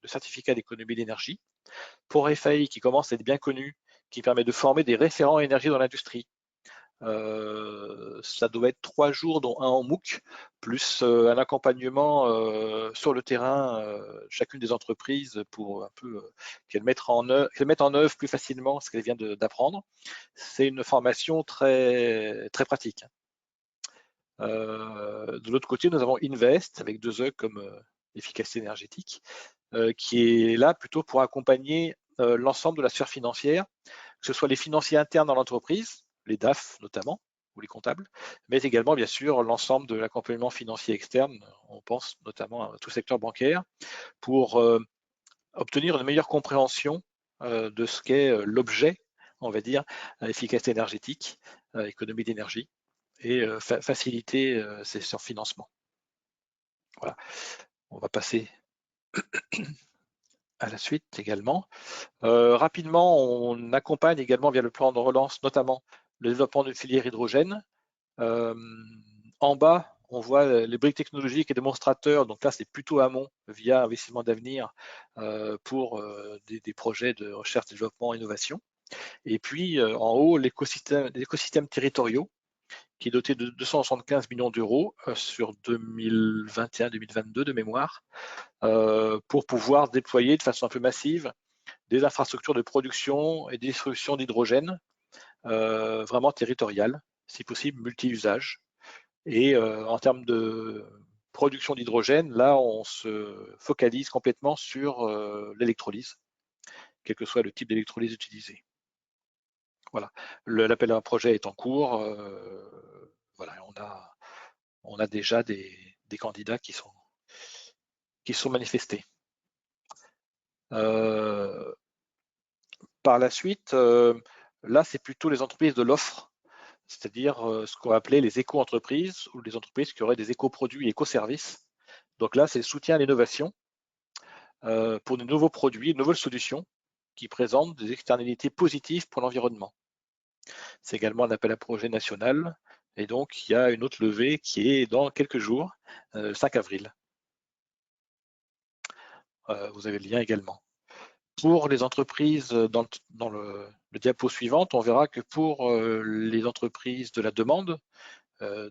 certificats d'économie d'énergie. Pour FAI, qui commence à être bien connu, qui permet de former des référents énergie dans l'industrie. Ça doit être 3 jours, dont un en MOOC, plus un accompagnement sur le terrain, chacune des entreprises pour un peu qu'elles mettent en œuvre plus facilement ce qu'elles viennent d'apprendre. C'est une formation très, très pratique. De l'autre côté, nous avons Invest, avec 2 E comme efficacité énergétique, qui est là plutôt pour accompagner l'ensemble de la sphère financière, que ce soit les financiers internes dans l'entreprise, les DAF notamment, ou les comptables, mais également bien sûr l'ensemble de l'accompagnement financier externe, on pense notamment à tout secteur bancaire, pour obtenir une meilleure compréhension de ce qu'est l'objet, on va dire, efficacité énergétique, économie d'énergie, et faciliter ces financements. Voilà. On va passer à la suite également. Rapidement, on accompagne également via le plan de relance, notamment le développement d'une filière hydrogène. En bas, on voit les briques technologiques et démonstrateurs. Donc là, c'est plutôt amont via investissement d'avenir pour des projets de recherche, développement, innovation. Et puis en haut, l'écosystème territoriaux, qui est doté de 275 millions d'euros sur 2021-2022 de mémoire, pour pouvoir déployer de façon un peu massive des infrastructures de production et de distribution d'hydrogène, vraiment territoriales, si possible multi-usages. Et en termes de production d'hydrogène, là, on se focalise complètement sur l'électrolyse, quel que soit le type d'électrolyse utilisé. Voilà, l'appel à un projet est en cours. Voilà, on a déjà des candidats qui sont manifestés. Par la suite, là, c'est plutôt les entreprises de l'offre, c'est-à-dire ce qu'on va appeler les éco-entreprises ou les entreprises qui auraient des éco-produits et éco-services. Donc là, c'est le soutien à l'innovation pour de nouveaux produits, de nouvelles solutions qui présentent des externalités positives pour l'environnement. C'est également un appel à projet national et donc il y a une autre levée qui est dans quelques jours, le 5 avril. Vous avez le lien également. Pour les entreprises, dans le diapo suivante, on verra que pour les entreprises de la demande,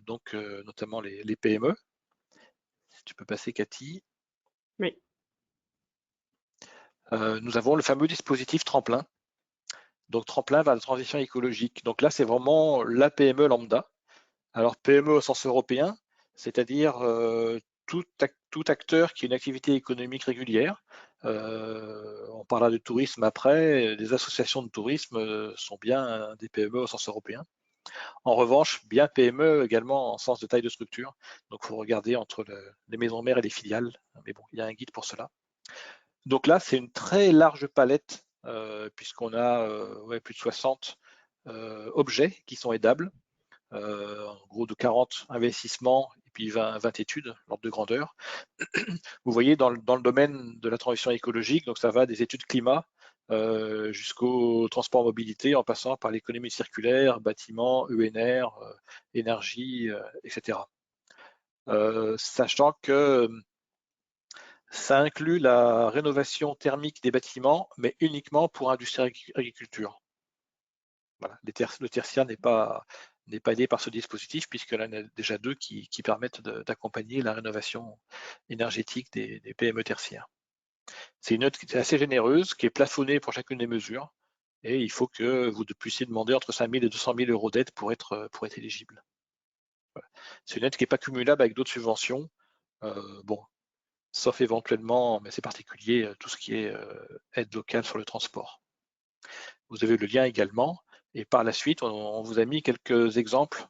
donc notamment les PME, si tu peux passer Cathy, Oui. nous avons le fameux dispositif Tremplin. Donc Tremplin vers la transition écologique. Donc là, c'est vraiment la PME lambda. Alors PME au sens européen, c'est-à-dire tout acteur qui a une activité économique régulière. On parlera du tourisme après, les associations de tourisme sont bien des PME au sens européen. En revanche, bien PME également en sens de taille de structure. Donc il faut regarder entre les maisons mères et les filiales. Mais bon, il y a un guide pour cela. Donc là, c'est une très large palette, puisqu'on a plus de 60 objets qui sont aidables. En gros de 40 investissements et puis 20 études, l'ordre de grandeur. Vous voyez dans le domaine de la transition écologique, donc ça va des études climat jusqu'au transport mobilité en passant par l'économie circulaire, bâtiment, ENR, énergie, etc. Sachant que ça inclut la rénovation thermique des bâtiments, mais uniquement pour industrie et agriculture. Voilà, le tertiaire n'est pas aidé par ce dispositif, puisqu'il y en a déjà deux qui permettent d'accompagner la rénovation énergétique des PME tertiaires. C'est une note qui est assez généreuse, qui est plafonnée pour chacune des mesures, et il faut que vous puissiez demander entre 5 000 et 200 000 euros d'aide pour être éligible. Voilà. C'est une aide qui n'est pas cumulable avec d'autres subventions, bon, sauf éventuellement, mais c'est particulier, tout ce qui est aide locale sur le transport. Vous avez le lien également, et par la suite, on vous a mis quelques exemples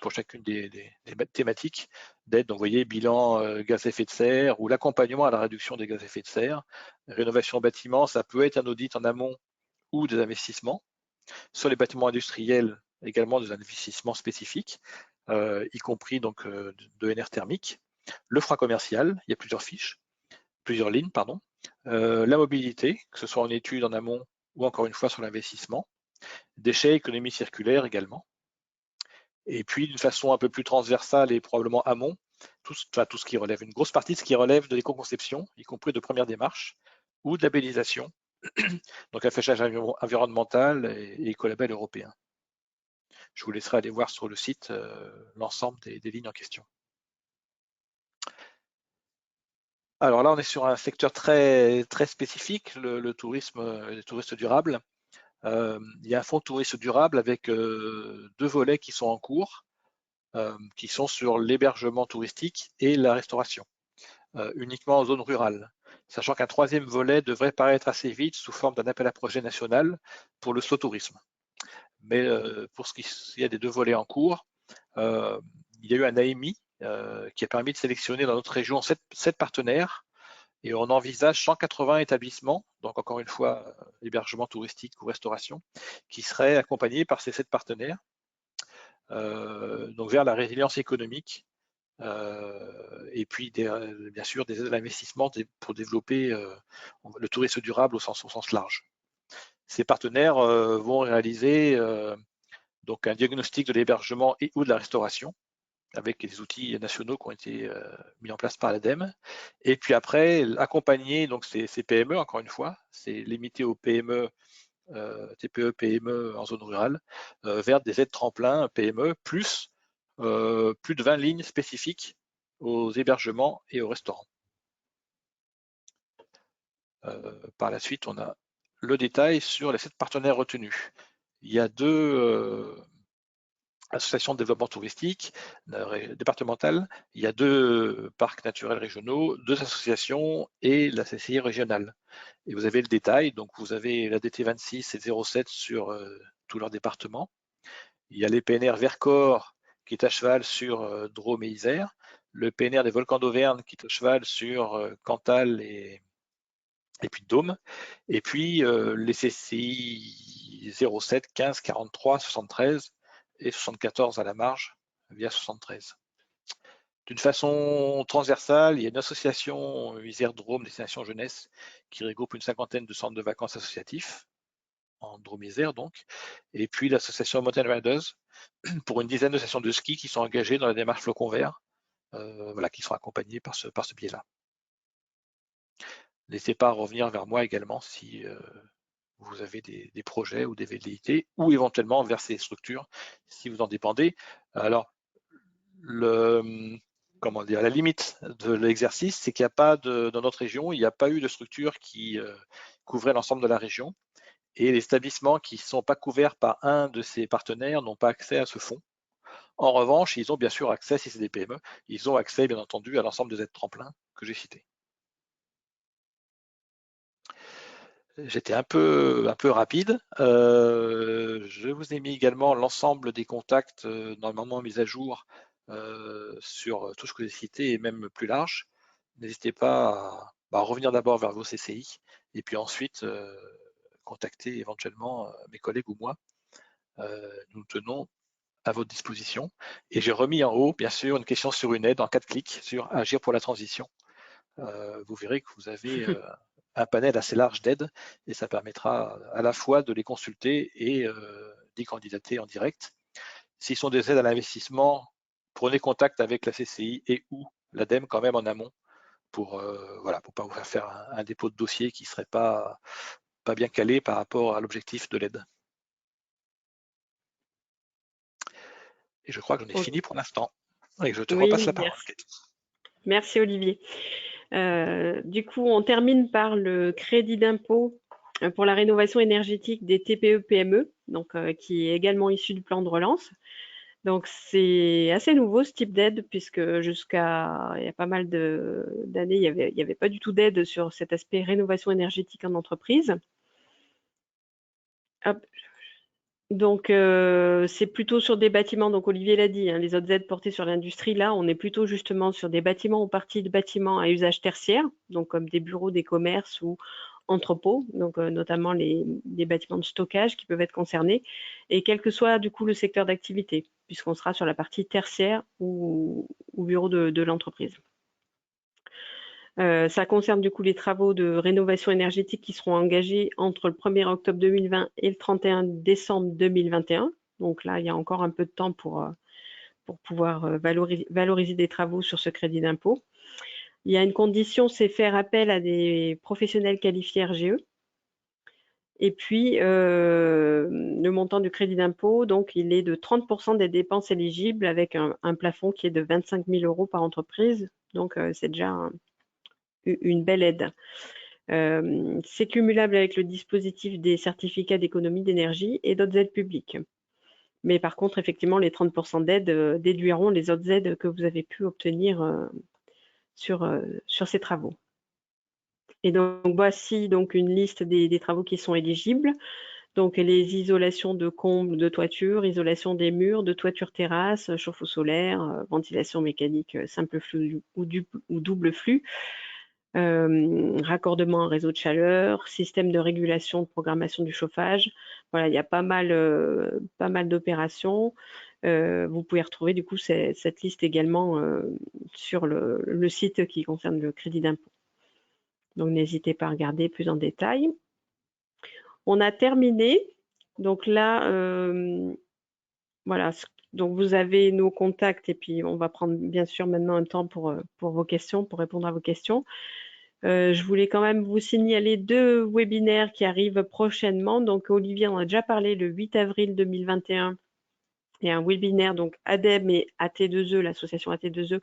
pour chacune des thématiques d'aide. Donc, vous voyez, bilan gaz à effet de serre ou l'accompagnement à la réduction des gaz à effet de serre. Rénovation bâtiment, ça peut être un audit en amont ou des investissements. Sur les bâtiments industriels, également des investissements spécifiques, y compris donc d'ENR thermique. Le froid commercial, il y a plusieurs lignes, pardon. La mobilité, que ce soit en études en amont ou encore une fois sur l'investissement. Déchets, économie circulaire également. Et puis d'une façon un peu plus transversale et probablement amont, tout ce qui relève, une grosse partie de ce qui relève de l'éco-conception, y compris de première démarche, ou de labellisation, donc affichage environnemental et écolabel européen. Je vous laisserai aller voir sur le site l'ensemble des lignes en question. Alors là, on est sur un secteur très, très spécifique, le tourisme, les touristes durables. Il y a un fonds tourisme durable avec deux volets qui sont en cours, qui sont sur l'hébergement touristique et la restauration, uniquement en zone rurale. Sachant qu'un troisième volet devrait paraître assez vite sous forme d'un appel à projet national pour le slow tourisme. Mais pour ce qui est des deux volets en cours, il y a eu un AMI qui a permis de sélectionner dans notre région 7 partenaires et on envisage 180 établissements, donc encore une fois, hébergement touristique ou restauration, qui seraient accompagnés par ces 7 partenaires, donc vers la résilience économique et puis bien sûr des aides à l'investissement pour développer le tourisme durable au sens large. Ces partenaires vont réaliser donc un diagnostic de l'hébergement et ou de la restauration avec des outils nationaux qui ont été mis en place par l'ADEME. Et puis après, accompagner donc ces PME, encore une fois, c'est limité aux PME, TPE, PME en zone rurale, vers des aides tremplins PME, plus plus de 20 lignes spécifiques aux hébergements et aux restaurants. Par la suite, on a le détail sur les 7 partenaires retenus. Il y a deux association de développement touristique départementale, il y a 2 parcs naturels régionaux, 2 associations et la CCI régionale. Et vous avez le détail, donc vous avez la DT26 et 07 sur tout leur département. Il y a les PNR Vercors qui est à cheval sur Drôme et Isère, le PNR des volcans d'Auvergne qui est à cheval sur Cantal et Puy-de-Dôme, et puis les CCI 07, 15, 43, 73 et 74 à la marge via 73. D'une façon transversale, il y a une association Isère Drôme Destination Jeunesse qui regroupe une 50aine de centres de vacances associatifs en Drôme-Isère donc, et puis l'association Mountain Riders pour une dizaine de stations de ski qui sont engagées dans la démarche Flocon Vert, voilà, qui sont accompagnées par ce biais-là. N'hésitez pas à revenir vers moi également si vous avez des projets ou des velléités, ou éventuellement vers ces structures si vous en dépendez. Alors, comment dire, la limite de l'exercice, c'est qu'il n'y a pas dans notre région, il n'y a pas eu de structure qui couvrait l'ensemble de la région. Et les établissements qui ne sont pas couverts par un de ces partenaires n'ont pas accès à ce fonds. En revanche, ils ont bien sûr accès, si c'est des PME, ils ont accès bien entendu à l'ensemble des aides tremplins que j'ai cités. J'étais un peu rapide. Je vous ai mis également l'ensemble des contacts normalement mis à jour sur tout ce que j'ai cité et même plus large. N'hésitez pas à revenir d'abord vers vos CCI et puis ensuite contacter éventuellement mes collègues ou moi. Nous tenons à votre disposition. Et j'ai remis en haut, bien sûr, une question sur une aide en 4 clics sur Agir pour la transition. Vous verrez que vous avez un panel assez large d'aides et ça permettra à la fois de les consulter et d'y candidater en direct. S'ils sont des aides à l'investissement, prenez contact avec la CCI et ou l'ADEME quand même en amont pour pour pas vous faire un dépôt de dossier qui ne serait pas bien calé par rapport à l'objectif de l'aide. Et je crois que j'en ai fini pour l'instant. Et je te repasse la parole. Merci Olivier. Du coup, on termine par le crédit d'impôt pour la rénovation énergétique des TPE-PME, donc qui est également issu du plan de relance. Donc c'est assez nouveau ce type d'aide puisque jusqu'à il y a pas mal d'années, il y avait pas du tout d'aide sur cet aspect rénovation énergétique en entreprise. Hop. Donc c'est plutôt sur des bâtiments, donc Olivier l'a dit, hein, les autres aides portées sur l'industrie, là on est plutôt justement sur des bâtiments ou parties de bâtiments à usage tertiaire, donc comme des bureaux, des commerces ou entrepôts, donc notamment les bâtiments de stockage qui peuvent être concernés, et quel que soit du coup le secteur d'activité, puisqu'on sera sur la partie tertiaire ou bureau de l'entreprise. Ça concerne du coup les travaux de rénovation énergétique qui seront engagés entre le 1er octobre 2020 et le 31 décembre 2021. Donc là, il y a encore un peu de temps pour pouvoir valoriser des travaux sur ce crédit d'impôt. Il y a une condition, c'est faire appel à des professionnels qualifiés RGE. Et puis, le montant du crédit d'impôt, donc il est de 30% des dépenses éligibles avec un plafond qui est de 25 000 € par entreprise. Donc, c'est déjà une belle aide. C'est cumulable avec le dispositif des certificats d'économie d'énergie et d'autres aides publiques. Mais par contre, effectivement, les 30% d'aide déduiront les autres aides que vous avez pu obtenir sur ces travaux. Et donc, voici donc une liste des travaux qui sont éligibles. Donc, les isolations de combles, de toiture, isolation des murs, de toiture terrasse, chauffe-eau solaire, ventilation mécanique simple flux ou double flux, raccordement en réseau de chaleur, système de régulation de programmation du chauffage. Voilà, il y a pas mal d'opérations. Vous pouvez retrouver du coup cette liste également sur le site qui concerne le crédit d'impôt. Donc n'hésitez pas à regarder plus en détail. On a terminé. Donc là, voilà. Donc vous avez nos contacts et puis on va prendre bien sûr maintenant un temps pour vos questions, pour répondre à vos questions. Je voulais quand même vous signaler 2 webinaires qui arrivent prochainement. Donc Olivier en a déjà parlé le 8 avril 2021. Il y a un webinaire, donc ADEME et AT2E, l'association AT2E,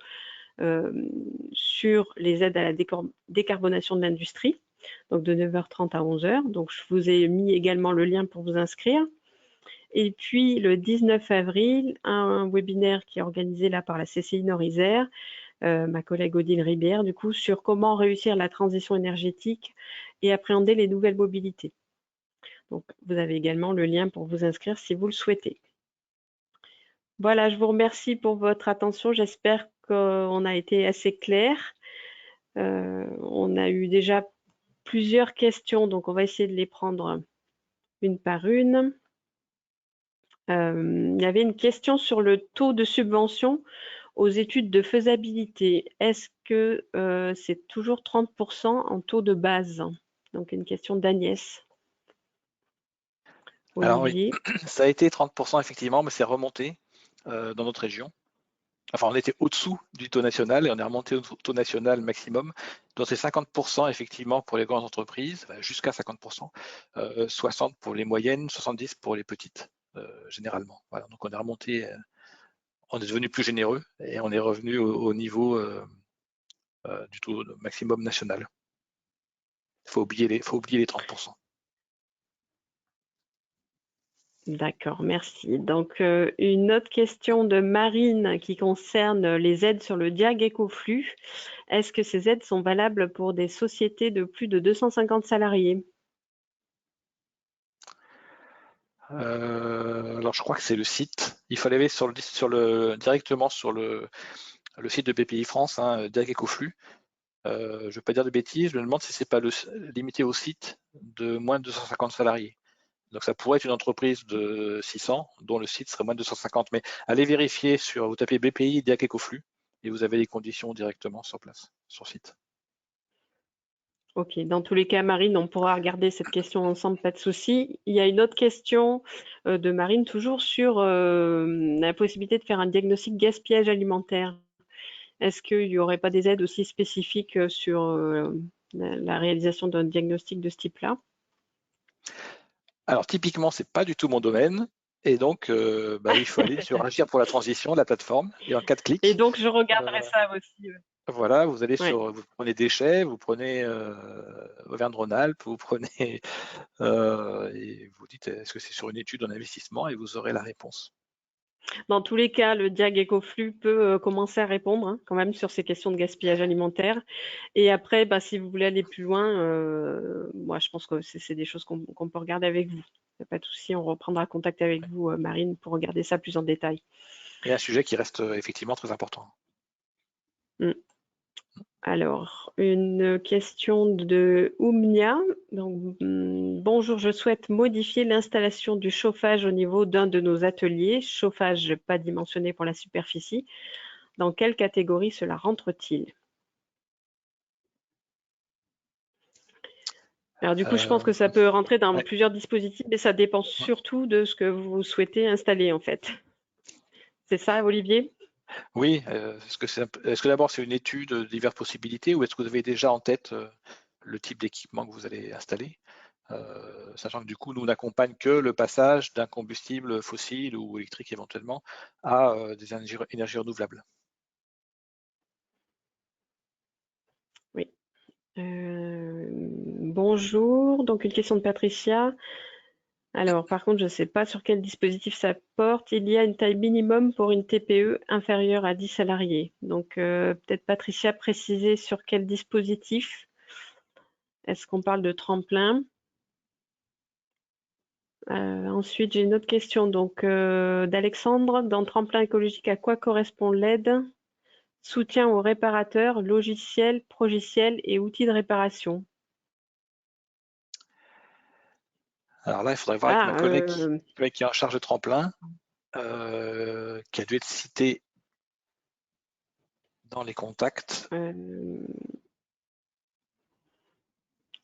sur les aides à la décarbonation de l'industrie, donc de 9h30 à 11h. Donc je vous ai mis également le lien pour vous inscrire. Et puis le 19 avril, un webinaire qui est organisé là par la CCI Nord-Isère, ma collègue Odile Ribière, du coup, sur comment réussir la transition énergétique et appréhender les nouvelles mobilités. Donc, vous avez également le lien pour vous inscrire si vous le souhaitez. Voilà, je vous remercie pour votre attention. J'espère qu'on a été assez clair. On a eu déjà plusieurs questions, donc on va essayer de les prendre une par une. Il y avait une question sur le taux de subvention aux études de faisabilité. Est-ce que c'est toujours 30% en taux de base? Donc une question d'Agnès. Alors oui, Olivier. ça a été 30% effectivement, mais c'est remonté dans notre région. Enfin, on était au-dessous du taux national et on est remonté au taux national maximum. Donc c'est 50% effectivement pour les grandes entreprises, jusqu'à 50%, 60 pour les moyennes, 70 pour les petites, généralement. Voilà, donc on est remonté, on est devenu plus généreux et on est revenu au niveau du taux maximum national. Il faut oublier les 30%. D'accord, merci. Donc, une autre question de Marine qui concerne les aides sur le diag écoflux. Est-ce que ces aides sont valables pour des sociétés de plus de 250 salariés? Alors je crois que c'est le site. Il fallait aller directement sur le site de BPI France, hein, diag écoflux. Je ne vais pas dire de bêtises, je me demande si c'est pas limité au site de moins de 250 salariés. Donc ça pourrait être une entreprise de 600 dont le site serait moins de 250. Mais allez vérifier vous tapez BPI diag écoflux et vous avez les conditions directement sur place, sur site. Ok, dans tous les cas, Marine, on pourra regarder cette question ensemble, pas de souci. Il y a une autre question de Marine, toujours sur la possibilité de faire un diagnostic gaspillage alimentaire. Est-ce qu'il n'y aurait pas des aides aussi spécifiques sur la réalisation d'un diagnostic de ce type-là? Alors typiquement, c'est pas du tout mon domaine. Et donc, il faut aller sur Agir pour la transition, la plateforme, et en 4 clics. Et donc, je regarderai ça aussi. Voilà, vous allez Ouais. vous prenez déchets, vous prenez Auvergne-Rhône-Alpes, vous prenez et vous dites est-ce que c'est sur une étude en investissement et vous aurez la réponse. Dans tous les cas, le diag écoflux peut commencer à répondre hein, quand même sur ces questions de gaspillage alimentaire. Et après, si vous voulez aller plus loin, moi je pense que c'est des choses qu'on peut regarder avec vous. Il n'y a pas de souci, on reprendra contact avec vous, Marine, pour regarder ça plus en détail. Et un sujet qui reste effectivement très important. Mm. Alors, une question de Oumnia. Donc, bonjour, je souhaite modifier l'installation du chauffage au niveau d'un de nos ateliers. Chauffage pas dimensionné pour la superficie. Dans quelle catégorie cela rentre-t-il? Alors du coup, je pense que ça peut rentrer dans Ouais. plusieurs dispositifs, mais ça dépend surtout de ce que vous souhaitez installer en fait. C'est ça, Olivier? Oui, est-ce que d'abord c'est une étude de diverses possibilités ou est-ce que vous avez déjà en tête le type d'équipement que vous allez installer? Sachant que du coup, nous n'accompagne que le passage d'un combustible fossile ou électrique éventuellement à des énergies renouvelables. Oui. Bonjour, donc une question de Patricia. Alors par contre, je ne sais pas sur quel dispositif ça porte. Il y a une taille minimum pour une TPE inférieure à 10 salariés. Donc peut-être Patricia préciser sur quel dispositif. Est-ce qu'on parle de tremplin? Ensuite, j'ai une autre question donc d'Alexandre. Dans tremplin écologique, à quoi correspond l'aide? Soutien aux réparateurs, logiciels, progiciels et outils de réparation. Alors là, il faudrait voir avec ma collègue qui est en charge de tremplin, qui a dû être citée dans les contacts.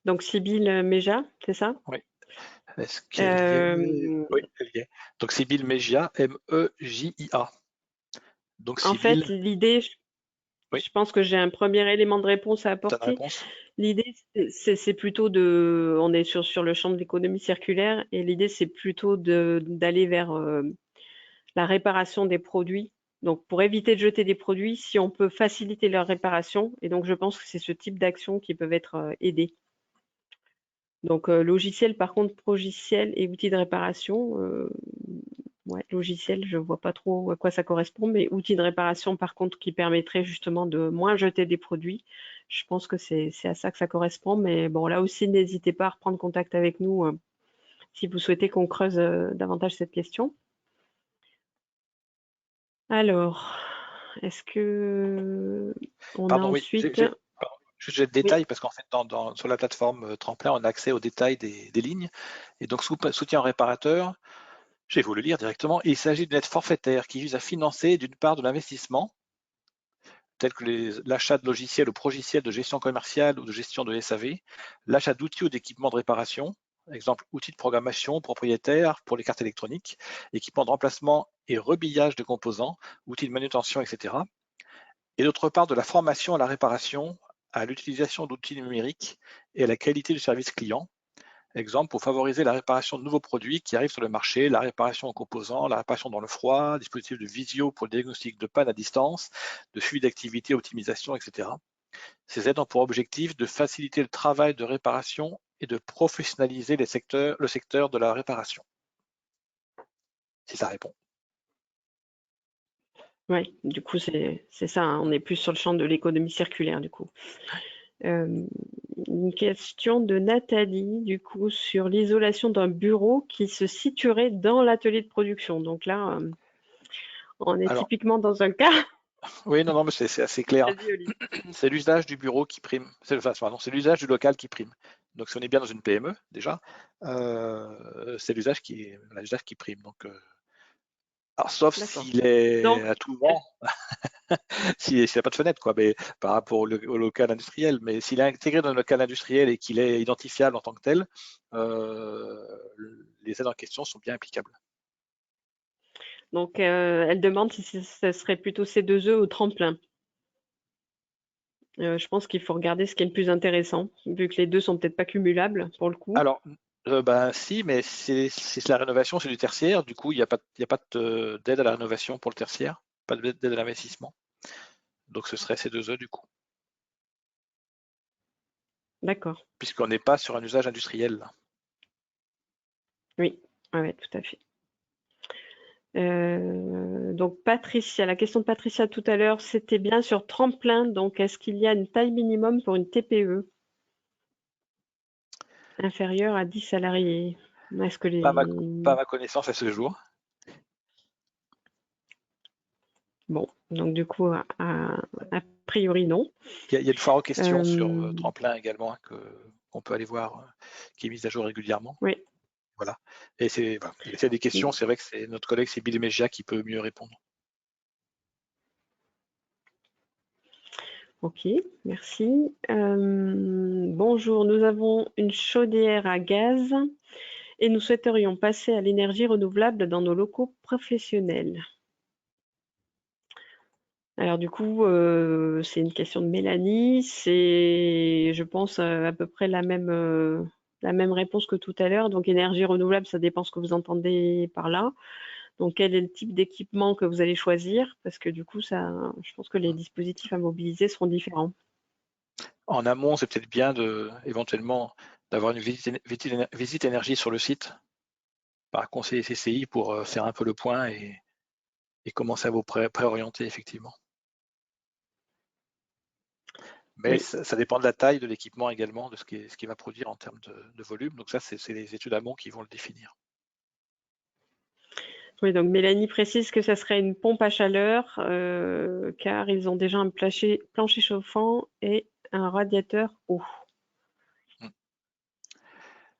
Donc Sybille Méja, c'est ça? Oui. Est-ce qu'elle y est? Oui, elle y est. Donc Sybille Mégia, M-E-J-I-A. Donc En Sybille, fait, l'idée, oui, je pense que j'ai un premier élément de réponse à tu as la apporter. réponse? L'idée, c'est plutôt on est sur le champ de l'économie circulaire et l'idée, c'est plutôt d'aller vers la réparation des produits. Donc, pour éviter de jeter des produits, si on peut faciliter leur réparation, et donc je pense que c'est ce type d'actions qui peuvent être aidées. Donc, logiciel, par contre, progiciel et outils de réparation, Ouais, logiciel, je vois pas trop à quoi ça correspond, mais outil de réparation, par contre, qui permettrait justement de moins jeter des produits. Je pense que c'est à ça que ça correspond. Mais bon, là aussi, n'hésitez pas à reprendre contact avec nous si vous souhaitez qu'on creuse davantage cette question. Alors, est-ce que on a Pardon, oui, ensuite... pardon, juste j'ai le Oui, détail parce qu'en fait, sur la plateforme Tremplin, on a accès aux détails des lignes. Et donc, soutien au réparateur, je vais vous le lire directement. Il s'agit d'une aide forfaitaire qui vise à financer d'une part de l'investissement, tel que l'achat de logiciels ou progiciels de gestion commerciale ou de gestion de SAV, l'achat d'outils ou d'équipements de réparation, exemple outils de programmation propriétaires pour les cartes électroniques, équipements de remplacement et rebillage de composants, outils de manutention, etc. Et d'autre part de la formation à la réparation, à l'utilisation d'outils numériques et à la qualité du service client. Exemple, pour favoriser la réparation de nouveaux produits qui arrivent sur le marché, la réparation en composants, la réparation dans le froid, dispositifs de visio pour le diagnostic de panne à distance, de suivi d'activité, optimisation, etc. Ces aides ont pour objectif de faciliter le travail de réparation et de professionnaliser le secteur de la réparation. Si ça répond. ouais, du coup, c'est ça, hein, on est plus sur le champ de l'économie circulaire, du coup. Une question de Nathalie, du coup, sur l'isolation d'un bureau qui se situerait dans l'atelier de production. Donc là, on est Alors, typiquement dans un cas. oui, non, mais c'est assez clair. Vas-y, Olivier. C'est l'usage du bureau qui prime. C'est l'usage du local qui prime. Donc, si on est bien dans une PME, déjà, c'est l'usage qui prime. Donc, alors, sauf D'accord. s'il est Donc, à tout vent, s'il n'a pas de fenêtre, quoi, mais par rapport au local industriel. Mais s'il est intégré dans un local industriel et qu'il est identifiable en tant que tel, les aides en question sont bien applicables. elle demande si ce serait plutôt C2E ou tremplin. Je pense qu'il faut regarder ce qui est le plus intéressant, vu que les deux sont peut-être pas cumulables pour le coup. Alors, ben, si, mais c'est la rénovation, c'est du tertiaire. Du coup, il n'y a pas d'aide à la rénovation pour le tertiaire, pas d'aide à l'investissement. Donc, ce serait C2E du coup, D'accord. puisqu'on n'est pas sur un usage industriel, là. Oui, ouais, tout à fait. Donc Patricia, la question de Patricia tout à l'heure, c'était bien sur tremplin. Donc, est-ce qu'il y a une taille minimum pour une TPE inférieure à 10 salariés? Est-ce que Pas les... ma connaissance à ce jour. Bon, donc du coup, a priori non. Il y a une foire aux questions sur Euh, Tremplin également, hein, qu'on peut aller voir, qui est mise à jour régulièrement. oui, Voilà. Et s'il y a des questions, c'est vrai que c'est notre collègue, c'est Bill Megia qui peut mieux répondre. ok, merci. Bonjour, nous avons une chaudière à gaz et nous souhaiterions passer à l'énergie renouvelable dans nos locaux professionnels. Alors du coup, c'est une question de Mélanie. C'est, je pense, à peu près la même réponse que tout à l'heure. Donc énergie renouvelable, ça dépend ce que vous entendez par là. Donc quel est le type d'équipement que vous allez choisir? Parce que du coup, je pense que les dispositifs à mobiliser seront différents. En amont, c'est peut-être bien éventuellement d'avoir une visite énergie sur le site par un conseiller CCI pour faire un peu le point et commencer à vous préorienter effectivement. Mais Oui. ça dépend de la taille de l'équipement également, de ce qu'il va produire en termes de volume. Donc ça, c'est les études amont qui vont le définir. Oui, donc Mélanie précise que ça serait une pompe à chaleur, car ils ont déjà un plancher chauffant et un radiateur haut.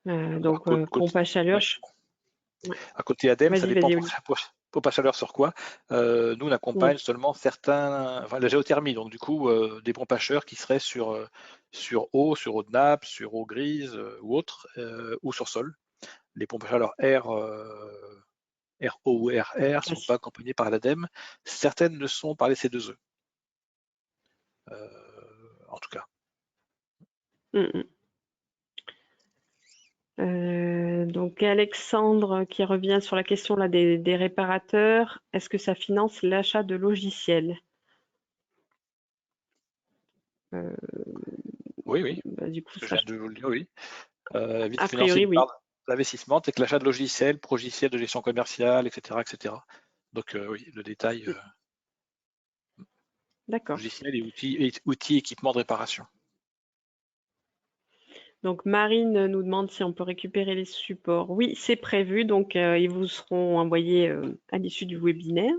Donc pompe à chaleur. Ouais. Ouais. À côté ADEME, ça Vas-y, dépend vas-y, Olivier. pompe à chaleur sur quoi. Nous, on accompagne seulement la géothermie, donc du coup, des pompes à chaleur qui seraient sur eau de nappe, sur eau grise ou autre, ou sur sol. Les pompes à chaleur RO ou RR ne sont pas accompagnées par l'ADEME. Certaines le sont par les C2E, en tout cas. Donc Alexandre qui revient sur la question là, des réparateurs, est-ce que ça finance l'achat de logiciels? Oui, Bah, du coup, ce que je ça, viens de vous le dire, oui. a priori, oui. L'investissement, c'est que l'achat de logiciels, progiciels de gestion commerciale, etc. etc. Donc oui, le détail, D'accord. logiciels et outils, équipements de réparation. Donc Marine nous demande si on peut récupérer les supports. Oui, c'est prévu, donc ils vous seront envoyés à l'issue du webinaire.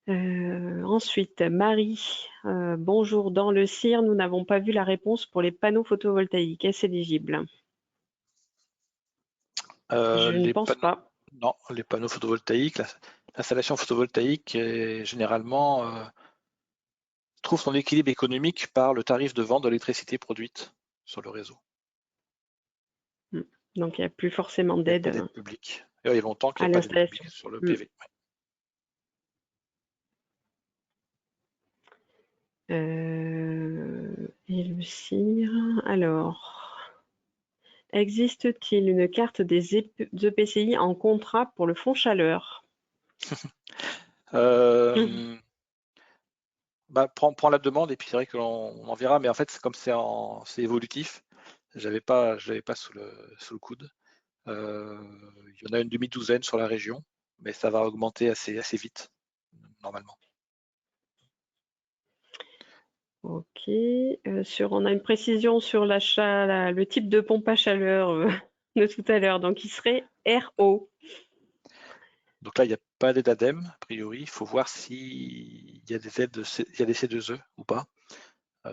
Ensuite, Marie, bonjour. Dans le CIR, nous n'avons pas vu la réponse pour les panneaux photovoltaïques. Est-ce éligible? Je ne pense pas. Non, les panneaux photovoltaïques, l'installation photovoltaïque est généralement trouve son équilibre économique par le tarif de vente de l'électricité produite sur le réseau. Donc il n'y a plus forcément Il n'y a d'aide pas d'aide publique. Et il y a longtemps qu'il à n'y a pas d'aide l'installation. publique sur le PV. Et le CIR, alors, existe-t-il une carte des EPCI en contrat pour le fonds chaleur? Prends la demande et puis c'est vrai que l'on en verra, mais en fait, comme c'est évolutif, j'avais pas sous le coude. Il y en a une demi-douzaine sur la région, mais ça va augmenter assez vite, normalement. Ok. On a une précision sur l'achat, le type de pompe à chaleur de tout à l'heure. Donc, il serait RO. Donc là, il n'y a pas d'aide ADEME, a priori. Il faut voir s'il y a des aides, il y a des C2E ou pas,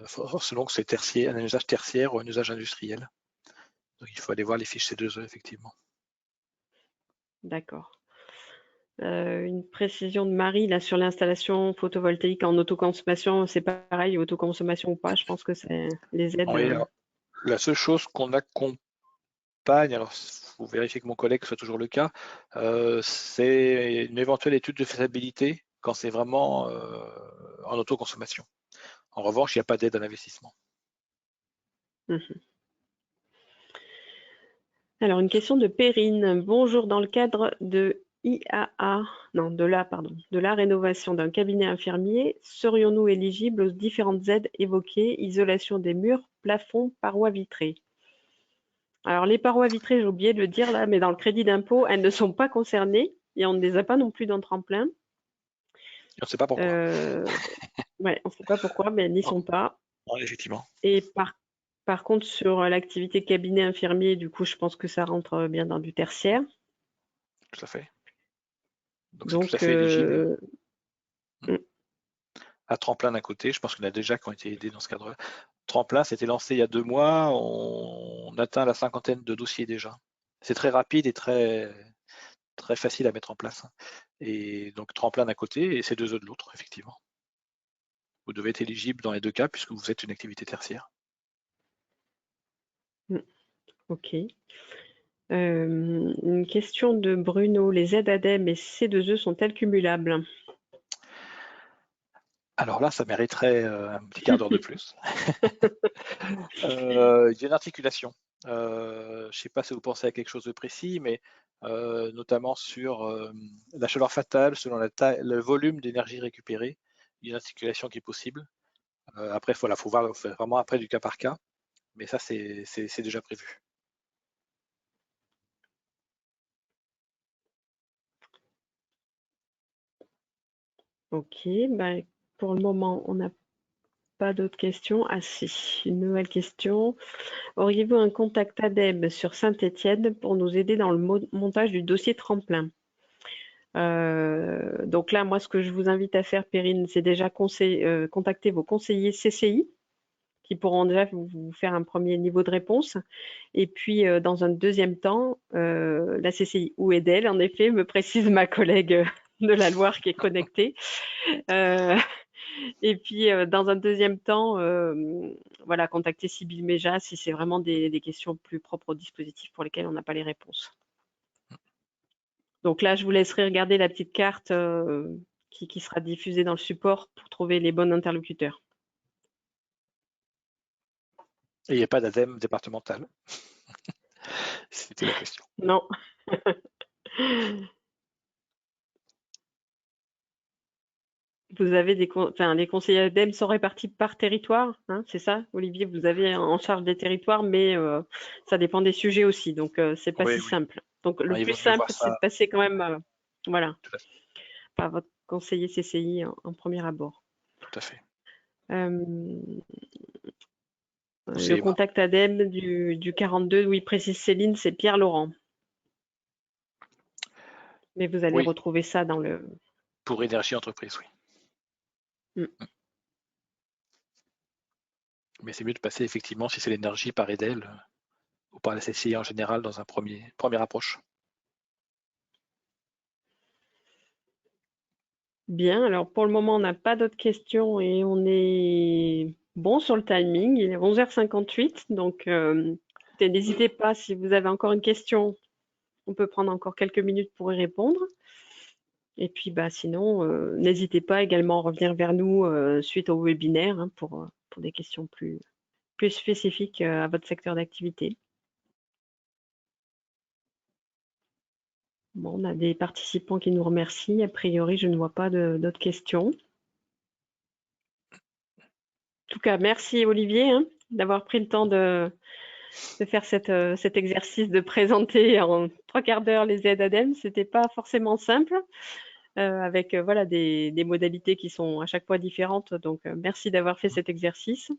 selon que c'est tertiaire, un usage tertiaire ou un usage industriel. Donc il faut aller voir les fiches C2E, effectivement. D'accord. Une précision de Marie là sur l'installation photovoltaïque en autoconsommation, c'est pareil, autoconsommation ou pas, je pense que c'est les aides. Oui, alors, la seule chose qu'on accompagne, alors il faut vérifier que mon collègue soit toujours le cas, c'est une éventuelle étude de faisabilité quand c'est vraiment en autoconsommation. En revanche, il n'y a pas d'aide à l'investissement. Alors, une question de Perrine. Bonjour, dans le cadre de de la rénovation d'un cabinet infirmier, serions-nous éligibles aux différentes aides évoquées, isolation des murs, plafonds, parois vitrées? Alors, les parois vitrées, j'ai oublié de le dire là, mais dans le crédit d'impôt, elles ne sont pas concernées et on ne les a pas non plus dans le tremplin. On ne sait pas pourquoi. Ouais, on ne sait pas pourquoi, mais elles n'y sont pas. Non, effectivement. Et par contre, sur l'activité cabinet infirmier, du coup, je pense que ça rentre bien dans du tertiaire. Tout à fait. Donc c'est Donc, tout à fait éligible. À Tremplin d'un côté, je pense qu'il y en a déjà qui ont été aidés dans ce cadre-là. Tremplin, c'était lancé il y a 2 mois, on atteint la 50aine de dossiers déjà. C'est très rapide et très facile à mettre en place. Et donc Tremplin d'un côté et C2E de l'autre, effectivement. Vous devez être éligible dans les 2 cas puisque vous êtes une activité tertiaire. Ok. Une question de Bruno. Les aides ADEME et C2E sont-elles cumulables? Alors là, ça mériterait un petit quart d'heure de plus. Il y a une articulation. Je ne sais pas si vous pensez à quelque chose de précis, mais notamment sur la chaleur fatale, selon le volume d'énergie récupérée, il y a une articulation qui est possible. Après, voilà, faut voir vraiment après du cas par cas, mais ça, c'est déjà prévu. Ok, ben, pour le moment, on n'a pas d'autres questions. Ah si, une nouvelle question. Auriez-vous un contact ADEME sur Saint-Étienne pour nous aider dans le montage du dossier tremplin? Donc là, moi, ce que je vous invite à faire, Perrine, c'est déjà contacter vos conseillers CCI qui pourront déjà vous faire un premier niveau de réponse. Et puis, dans un deuxième temps, la CCI ou Edel, en effet, me précise ma collègue de la Loire qui est connectée. Et puis, dans un deuxième temps, voilà, contacter Sybille Méja si c'est vraiment des questions plus propres au dispositif pour lesquelles on n'a pas les réponses. Donc là, je vous laisserai regarder la petite carte qui sera diffusée dans le support pour trouver les bons interlocuteurs. Et il n'y a pas d'ADEME départemental. C'était la question. Non. vous avez les conseillers ADEME sont répartis par territoire, hein, c'est ça, Olivier? Vous avez en charge des territoires, mais ça dépend des sujets aussi, donc c'est pas Oui, si oui. simple. Donc le Il plus vaut mieux voir simple, c'est ça. de passer quand même, voilà, Tout à fait. par votre conseiller CCI en premier abord. Tout à fait. Le Conseiller Marc. contact ADEME du 42, oui, précise Céline, c'est Pierre Laurent. Mais vous allez Oui, retrouver ça dans le... pour énergie entreprise, oui. Mais c'est mieux de passer effectivement, si c'est l'énergie, par EDEL ou par la CCI en général dans un première approche. Bien, alors pour le moment, on n'a pas d'autres questions et on est bon sur le timing. Il est 11h58, donc écoutez, n'hésitez pas si vous avez encore une question, on peut prendre encore quelques minutes pour y répondre. Et puis sinon, n'hésitez pas également à revenir vers nous suite au webinaire hein, pour des questions plus spécifiques à votre secteur d'activité. Bon, on a des participants qui nous remercient. A priori, je ne vois pas d'autres questions. En tout cas, merci Olivier hein, d'avoir pris le temps de faire cet exercice de présenter en 3 quarts d'heure les aides ADEME. C'était pas forcément simple, avec voilà des modalités qui sont à chaque fois différentes. Donc, merci d'avoir fait cet exercice.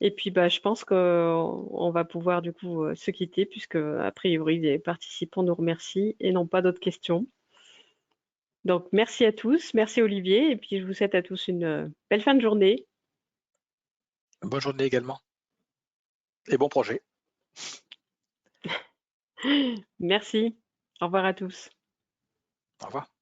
Et puis, je pense qu'on va pouvoir du coup se quitter puisque a priori les participants nous remercient et n'ont pas d'autres questions. Donc, merci à tous, merci Olivier, et puis je vous souhaite à tous une belle fin de journée. Bonne journée également. Et bon projet. Merci. Au revoir à tous. Au revoir.